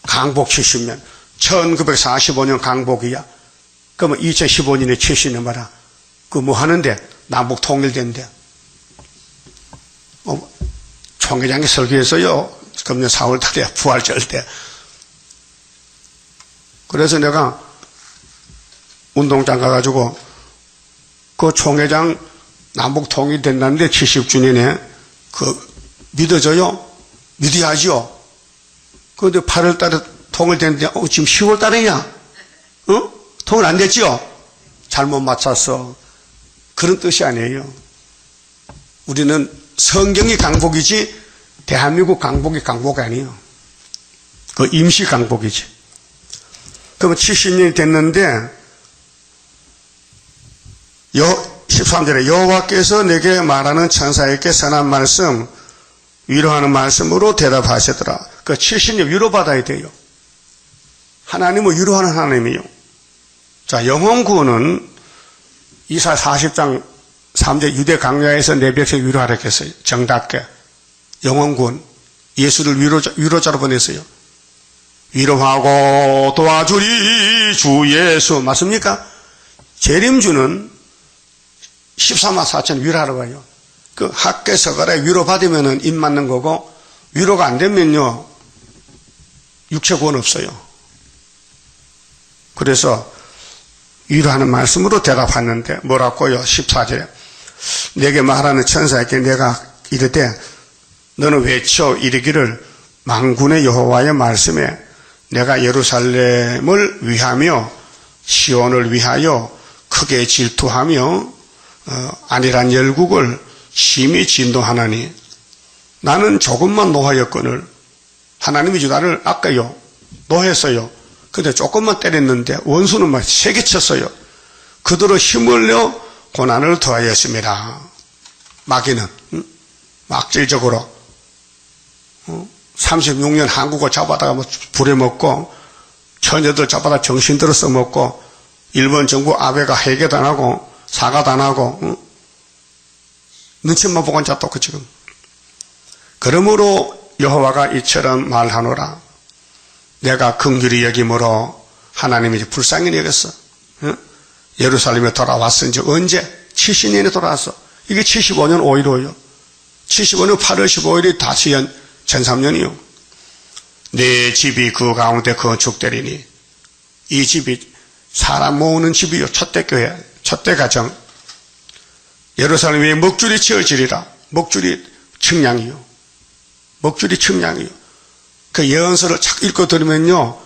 강복 70년. 1945년 강복이야. 그러면 2015년에 70년 봐라. 그 뭐 하는데? 남북 통일된대. 총회장이 설교했어요. 금년 4월 달에 부활절 때. 그래서 내가 운동장 가가지고 그 총회장 남북 통일된다는데 70주년에 그 믿어져요? 믿어야죠. 그런데 8월 달에 통일됐는데 지금 10월 달이냐? 통일 안 됐죠? 잘못 맞췄어. 그런 뜻이 아니에요. 우리는 성경이 강복이지 대한민국 강복이 강복이 아니에요. 그 임시 강복이지. 그러면 70년이 됐는데 13절에 여호와께서 내게 말하는 천사에게 선한 말씀 위로하는 말씀으로 대답하시더라. 그 70년 위로받아야 돼요. 하나님은 위로하는 하나님이에요. 자, 영혼구원은 이사 40장 3절 유대 강야에서 내 백성 위로하라 했어요. 정답게. 영혼구원. 예수를 위로자로 보냈어요. 위로하고 도와주리 주 예수. 맞습니까? 재림주는 14만 4천 위로하러 가요. 그 학계 서가래 위로받으면 입 맞는 거고, 위로가 안 되면요, 육체구원 없어요. 그래서 위로하는 말씀으로 대답하는데 뭐라고요? 14절에 내게 말하는 천사에게 내가 이르되 너는 외쳐 이르기를 만군의 여호와의 말씀에 내가 예루살렘을 위하며 시온을 위하여 크게 질투하며 안일한 열국을 심히 진동하나니 나는 조금만 노하였거늘 하나님이 나를 아까요 노했어요. 근데 조금만 때렸는데 원수는 막 세게 쳤어요. 그대로 힘을 내어 고난을 더하였습니다. 마귀는 막질적으로 36년 한국을 잡아다가 불에 먹고 처녀들 잡아다 정신들을 써먹고 일본 정부 아베가 해계도 안 하고 사과도 안 하고 눈치만 보고 앉았다 그 지금. 그러므로 여호와가 이처럼 말하노라. 내가 긍휼히 여김으로 하나님이 이제 불쌍히 여겼어. 예루살렘에 돌아왔은지 언제? 70년에 돌아왔어. 이게 75년 5일 후요. 75년 8월 15일이 다시연 1003년이요. 내 집이 그 가운데 건축되리니 이 집이 사람 모으는 집이요. 첫대 교회, 첫대 가정. 예루살렘에 먹줄이 지어지리라. 먹줄이 측량이요. 먹줄이 측량이요. 그 예언서를 착 읽고 들으면요,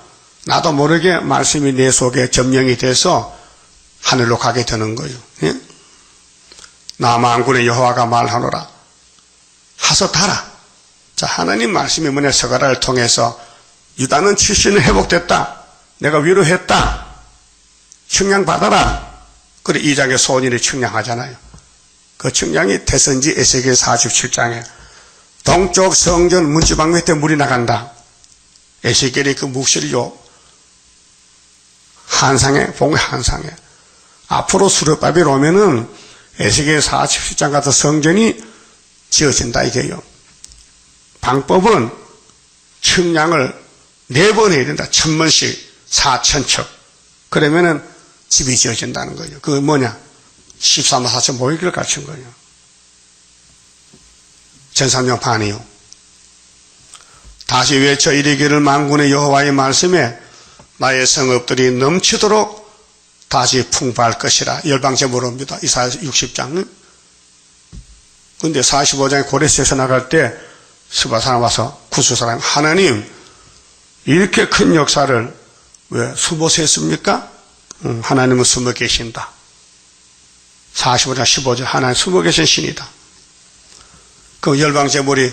나도 모르게 말씀이 내 속에 점령이 돼서 하늘로 가게 되는 거예요. 예? 나 만군의 여호와가 말하노라. 하소타라. 자, 하나님 말씀이 뭐냐? 서가라를 통해서 유다는 70년 회복됐다. 내가 위로했다. 측량받아라. 그래 2장에 소원인이 측량하잖아요. 그 측량이 대선지 에스겔 47장에 동쪽 성전 문지방 밑에 물이 나간다. 에스겔의 그 묵시를요, 봉의 한상에. 앞으로 수르바벨 오면은 에스겔 47장 같은 성전이 지어진다, 이게요. 방법은 측량을 4번 해야 된다. 1000번씩 4000척. 그러면은 집이 지어진다는 거예요. 그게 뭐냐? 14만 4천 모이기를 갖춘 거예요. 전산명 반이요. 다시 외쳐 이르기를 만군의 여호와의 말씀에 나의 성읍들이 넘치도록 다시 풍부할 것이라. 열방제물로 옵니다. 이사야 60장. 근데 45장에 고레스에서 나갈 때 스바 사람 와서 구수 사람, 하나님 이렇게 큰 역사를 왜 숨어서 했습니까? 하나님은 숨어 계신다. 45장 15절 하나님 숨어 계신 신이다. 그 열방제물이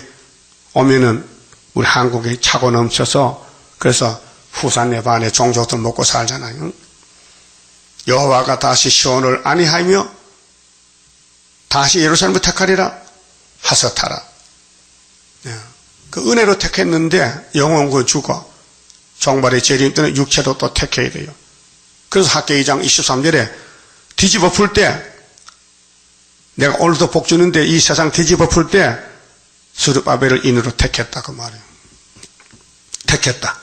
오면은 우리 한국이 차고 넘쳐서 그래서 후산 네반의 종족들 먹고 살잖아요. 여호와가 다시 시온을 안위하며 다시 예루살렘을 택하리라 하셨더라. 그 은혜로 택했는데 영혼구 죽어 종발의 재림 때는 육체로 또 택해야 돼요. 그래서 학개 2장 23절에 뒤집어 풀 때 내가 오늘도 복 주는데 이 세상 뒤집어 풀 때 스룹바벨을 인으로 택했다 그 말이에요. 택했다.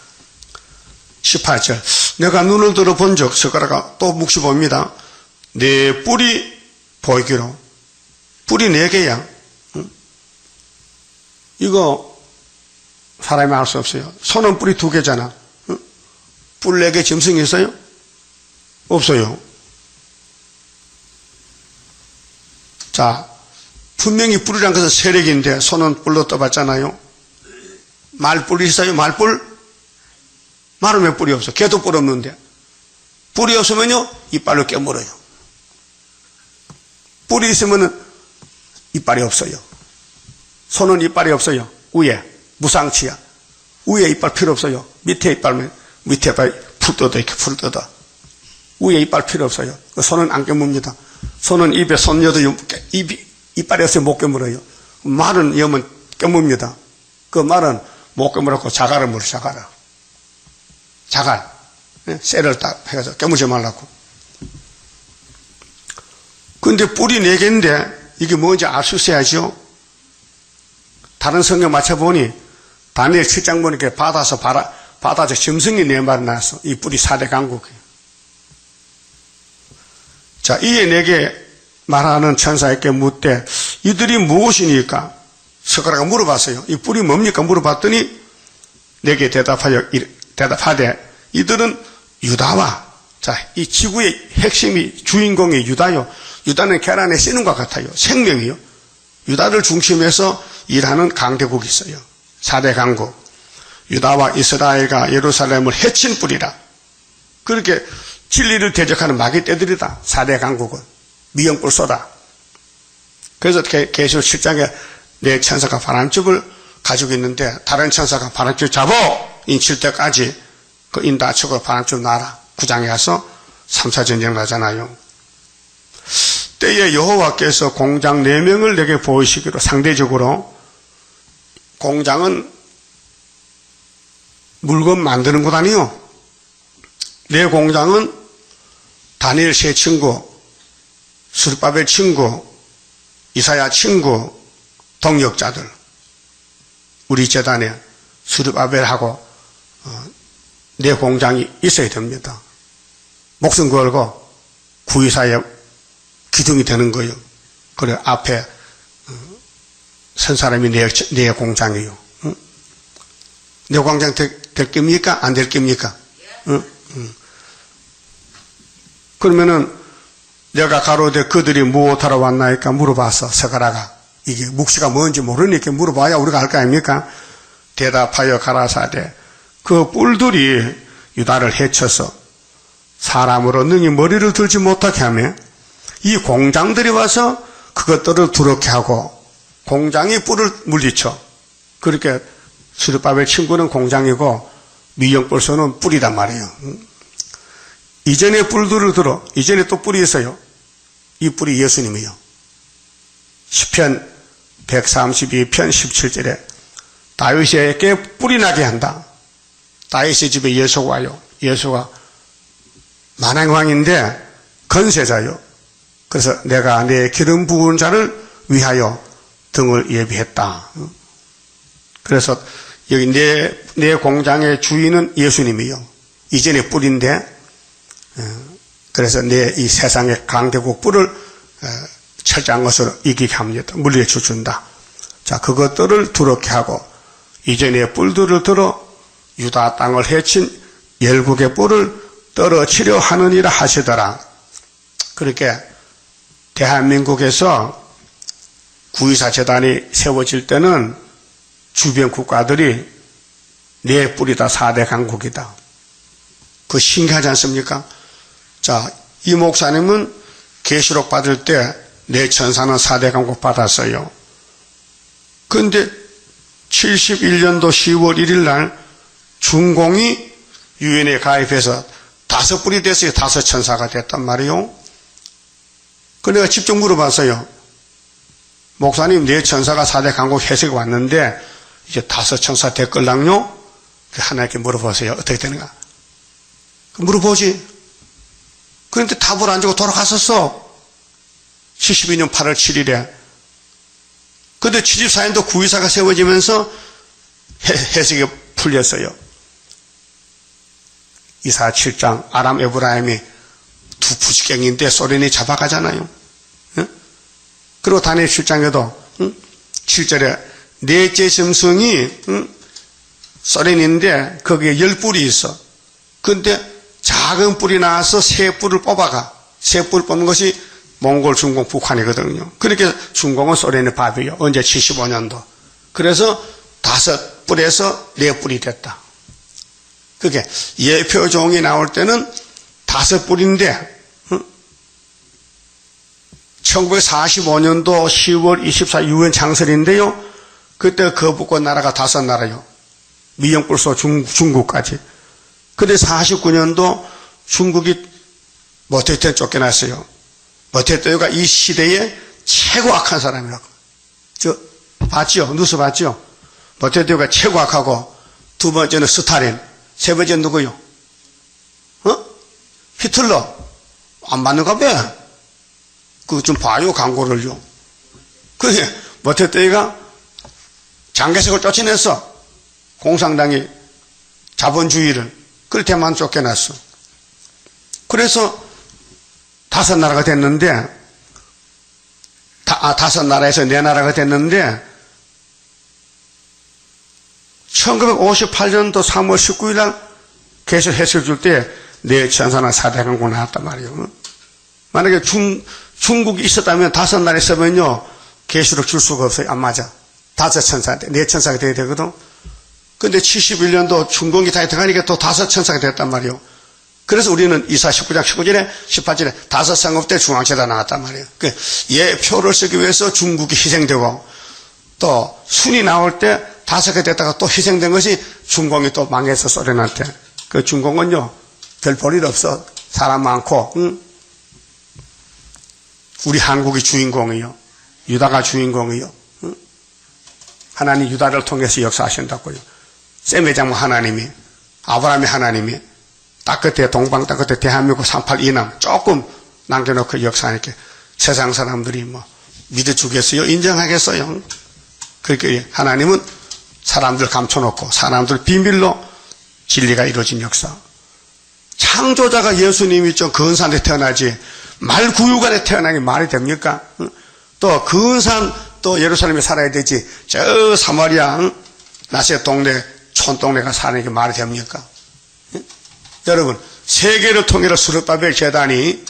18절 내가 눈을 들어 본 적 스가랴가 또 묵시 봅니다. 내 뿔이 보이기로 뿔이 4개야. 이거 사람이 알 수 없어요. 손은 뿔이 2개잖아. 뿔 4개 짐승이 있어요? 없어요. 자, 분명히 뿔이란 것은 세력인데 손은 뿔로 떠봤잖아요. 말뿔이 있어요? 말뿔? 말은 왜 뿔이 없어? 개도 뿔 없는데. 뿔이 없으면요, 이빨로 깨물어요. 뿔이 있으면은 이빨이 없어요. 손은 이빨이 없어요. 위에. 무상치야. 위에 이빨 필요 없어요. 밑에 이빨 풀 뜯어, 이렇게 풀 뜯어. 위에 이빨 필요 없어요. 손은 안 깨뭅니다. 손은 입에 손 여도 이빨이 없어요. 못 깨물어요. 말은 여면 깨뭅니다. 그 말은 못 깨물었고 자갈을 물어, 자갈. 쇠를 딱 해서 깨물지 말라고. 근데 뿔이 4개인데 이게 뭔지 알 수 있어야죠. 다른 성경 맞춰보니 다니엘 7장 보니까 바다에서 짐승이 4마리 나왔어. 이 뿔이 4대 강국이에요. 자, 이에 4개 말하는 천사에게 묻되 이들이 무엇이니까? 스가랴가 물어봤어요. 이 뿔이 뭡니까? 물어봤더니 4개 대답하되 이들은 유다와, 자, 이 지구의 핵심이 주인공이 유다요. 유다는 계란에 씌는 것 같아요. 생명이요. 유다를 중심해서 일하는 강대국이 있어요. 4대 강국. 유다와 이스라엘과 예루살렘을 해친 뿔이라. 그렇게 진리를 대적하는 마귀 떼들이다. 4대 강국은. 미영뿔 쏘다. 그래서 계시록 7장에 내 천사가 바람집을 가지고 있는데 다른 천사가 바람집 잡어! 인칠 때까지 그 인 다치고 바람집 놔라. 9장에 가서 3차 전쟁 나잖아요. 때에 여호와께서 공장 4명을 내게 보이시기로 상대적으로 공장은 물건 만드는 곳 아니요. 내 공장은 다니엘 세 친구, 스룹바벨 친구, 이사야 친구, 동역자들. 우리 재단에 스룹바벨하고 내 공장이 있어야 됩니다. 목숨 걸고 구이사에 기둥이 되는 거예요. 그래 앞에 선 사람이 내 공장이에요. 응? 내 공장 될 겁니까? 안 될 겁니까? 응? 그러면은 내가 가로되 그들이 무엇하러 왔나이까 물어봤어. 스가랴가. 이게 묵시가 뭔지 모르니까 물어봐야 우리가 알 거 아닙니까? 대답하여 가라사대 그 뿔들이 유다를 해쳐서 사람으로 능히 머리를 들지 못하게 하며 이 공장들이 와서 그것들을 두렵게 하고 공장이 뿔을 물리쳐. 그렇게 스룹바벨 친구는 공장이고 미영뿔소는 뿔이단 말이에요. 이전에 뿔들을 들어. 이전에 또 뿔이 있어요. 이 뿔이 예수님이에요. 시편 132편 17절에 다윗에게 뿔이 나게 한다. 다윗의 집에 예수가 와요. 예수가 만왕왕인데 건세자요. 그래서 내가 내 기름 부은 자를 위하여 등을 예비했다. 그래서 여기 내 공장의 주인은 예수님이요. 이전에 뿔인데 그래서 내 이 세상의 강대국 뿔을 철저한 것으로 이기게 합니다. 물리쳐 준다. 자, 그것들을 두렵게 하고 이전에 뿔들을 들어 유다 땅을 해친 열국의 뿔을 떨어치려 하느니라 하시더라. 그렇게 대한민국에서 9.24 재단이 세워질 때는 주변 국가들이 내 뿔이 다 4대 강국이다. 그 신기하지 않습니까? 자, 이 목사님은 계시록 받을 때 내 천사는 4대 강국 받았어요. 그런데 71년도 10월 1일 날 중공이 유엔에 가입해서 5뿔이 됐어요. 5천사가 됐단 말이에요. 그 내가 직접 물어봤어요. 목사님, 내 천사가 4대 강국 해석이 왔는데 이제 5천사 됐걸랑요? 하나님께 물어보세요. 어떻게 되는가? 물어보지. 그런데 답을 안 주고 돌아갔었어. 72년 8월 7일에. 근데 74년도 9.24가 세워지면서 해석이 풀렸어요. 이사 7장 아람 에브라임이 두 부지경인데 소련이 잡아가잖아요. 응? 그리고 다니엘 7장에도 7절에 넷째 짐승이 소련인데 거기에 10뿔이 있어. 근데 작은 뿔이 나와서 새 뿔을 뽑아가. 새 뿔 뽑는 것이 몽골, 중공, 북한이거든요. 그렇게 중공은 소련의 밥이에요. 언제 75년도. 그래서 5뿔에서 4뿔이 됐다. 그게 예표종이 나올 때는 5뿔인데 1945년도 10월 24일 유엔 창설인데요. 그때 거북권 나라가 5나라요. 미영불소 중국까지. 근데 49년도 중국이 모태떼 쫓겨났어요. 모태떼가 이 시대에 최고 악한 사람이라고. 봤죠? 뉴스 봤죠? 모태떼가 최고 악하고 두 번째는 스탈린, 세 번째는 누구요? 히틀러. 안 맞는가 봐. 그거 좀 봐요, 광고를요. 그게 모태떼가 장개석을 쫓아냈어. 공산당이 자본주의를. 그럴 때만 쫓겨났어. 그래서 5나라가 됐는데, 5나라에서 4나라가 됐는데, 1958년도 3월 19일 날 계속 해설 줄 때, 내 천사는 4대 강국 나왔단 말이에요. 만약에 중국이 있었다면 5나라 있으면요, 계시록 줄 수가 없어요. 안 맞아. 5천사인데, 4천사가 돼야 되거든. 근데 71년도 중공이 다 들어가니까 또 5천사가 됐단 말이에요. 그래서 우리는 이사 19장 19절에 18절에 5상급 때 중앙제다 나왔단 말이에요. 예표를 쓰기 위해서 중국이 희생되고 또 순이 나올 때 5개 됐다가 또 희생된 것이 중공이 또 망해서 소련한테. 그 중공은요, 별 볼일 없어. 사람 많고, 우리 한국이 주인공이요. 유다가 주인공이요. 하나님 유다를 통해서 역사하신다고요. 셈의 장모 하나님이, 아브라함의 하나님이, 딱 그때 동방, 딱 그때 대한민국 38 이남 조금 남겨놓고 역사하니까 세상 사람들이 뭐 믿어주겠어요? 인정하겠어요? 그렇게 하나님은 사람들 감춰놓고 사람들 비밀로 진리가 이루어진 역사. 창조자가 예수님이 좀 근산에 태어나지 말구유관에 태어나기 말이 됩니까? 또 근산 또 예루살렘에 살아야 되지 저 사마리아 나세 동네 촌동네가 사는 게 말이 됩니까? 여러분, 세계를 통해서 수르바벨 재단이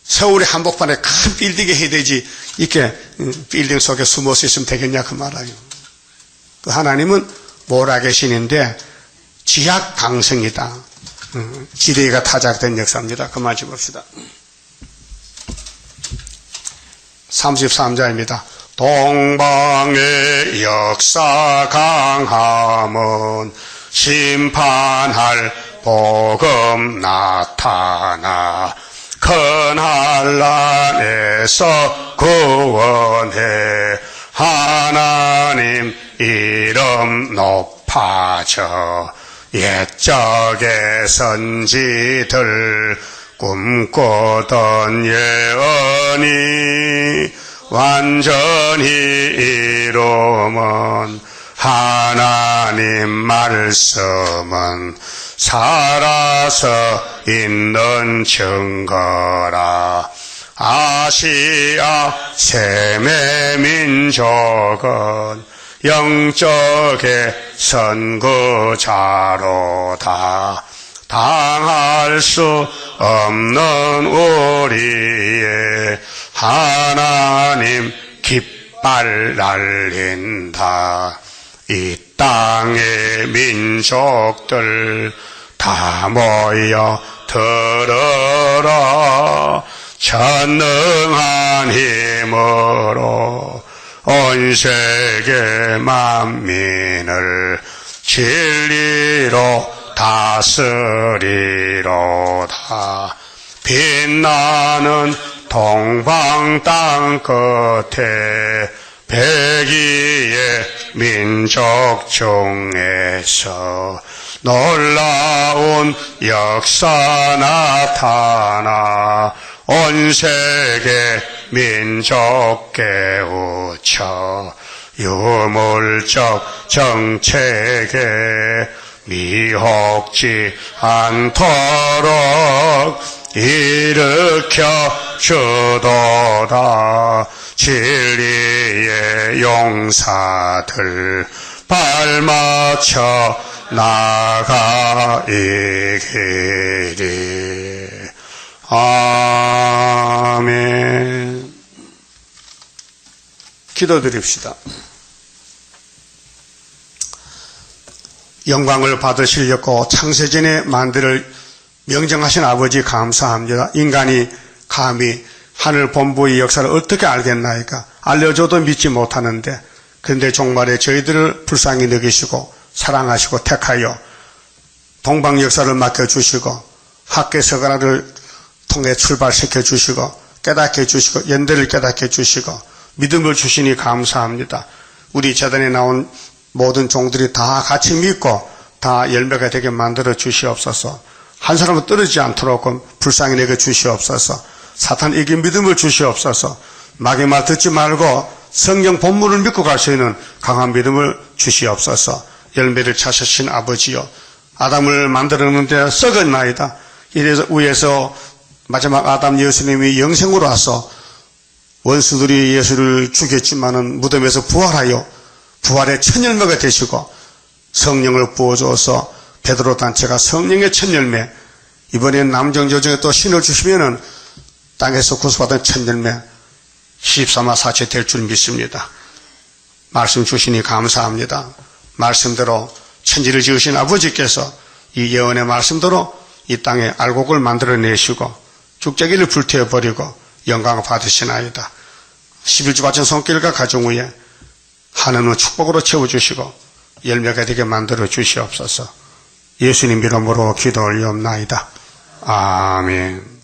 서울의 한복판에 큰 빌딩에 해야 되지 이렇게 빌딩 속에 숨어서 있으면 되겠냐 그 말이에요. 그 하나님은 모라계신인데 지학 강성이다. 지뢰가 타작된 역사입니다. 그만 좀 봅시다. 33절입니다. 동방의 역사 강함은 심판할 복음 나타나 큰 한란에서 구원해 하나님 이름 높아져 옛적의 선지들 꿈꾸던 예언이 완전히 이루면 하나님 말씀은 살아서 있는 증거라. 아시아 셈의 민족은 영적의 선구자로다. 당할 수 없는 우리의 하나님 깃발 날린다. 이 땅의 민족들 다 모여 들어라. 전능한 힘으로 온 세계 만민을 진리로 다스리로다. 빛나는 동방 땅 끝에 백이의 민족 중에서 놀라운 역사 나타나 온 세계 민족 깨우쳐 유물적 정책에 미혹지 않도록 일으켜 주도다. 진리의 용사들 발맞춰 나가이기리. 아멘. 기도드립시다. 영광을 받으시려고 창세전에 만들을 명정하신 아버지 감사합니다. 인간이 감히 하늘 본부의 역사를 어떻게 알겠나이까? 알려줘도 믿지 못하는데, 그런데 종말에 저희들을 불쌍히 여기시고 사랑하시고 택하여 동방 역사를 맡겨주시고 학계 서가라를 통해 출발시켜 주시고 깨닫게 해주시고 연대를 깨닫게 해주시고 믿음을 주시니 감사합니다. 우리 재단에 나온 모든 종들이 다 같이 믿고 다 열매가 되게 만들어 주시옵소서. 한 사람은 떨어지지 않도록 불쌍히 내게 주시옵소서. 사탄 이기 믿음을 주시옵소서. 마귀 말 듣지 말고 성경 본문을 믿고 갈 수 있는 강한 믿음을 주시옵소서. 열매를 찾으신 아버지여, 아담을 만들었는데 썩었나이다. 이래서 위에서 마지막 아담 예수님이 영생으로 와서 원수들이 예수를 죽였지만은 무덤에서 부활하여 부활의 첫 열매가 되시고 성령을 부어줘서 베드로 단체가 성령의 첫 열매, 이번엔 남정 여정에 또 신을 주시면은 땅에서 구속받은 첫 열매 14마 사체 될 줄 믿습니다. 말씀 주시니 감사합니다. 말씀대로 천지를 지으신 아버지께서 이 예언의 말씀대로 이 땅에 알곡을 만들어내시고 죽자기를 불태워버리고 영광을 받으시나이다. 11주 바친 손길과 가정 위에 하늘은 축복으로 채워주시고 열매가 되게 만들어 주시옵소서. 예수님 이름으로 기도 올리옵나이다. 아멘.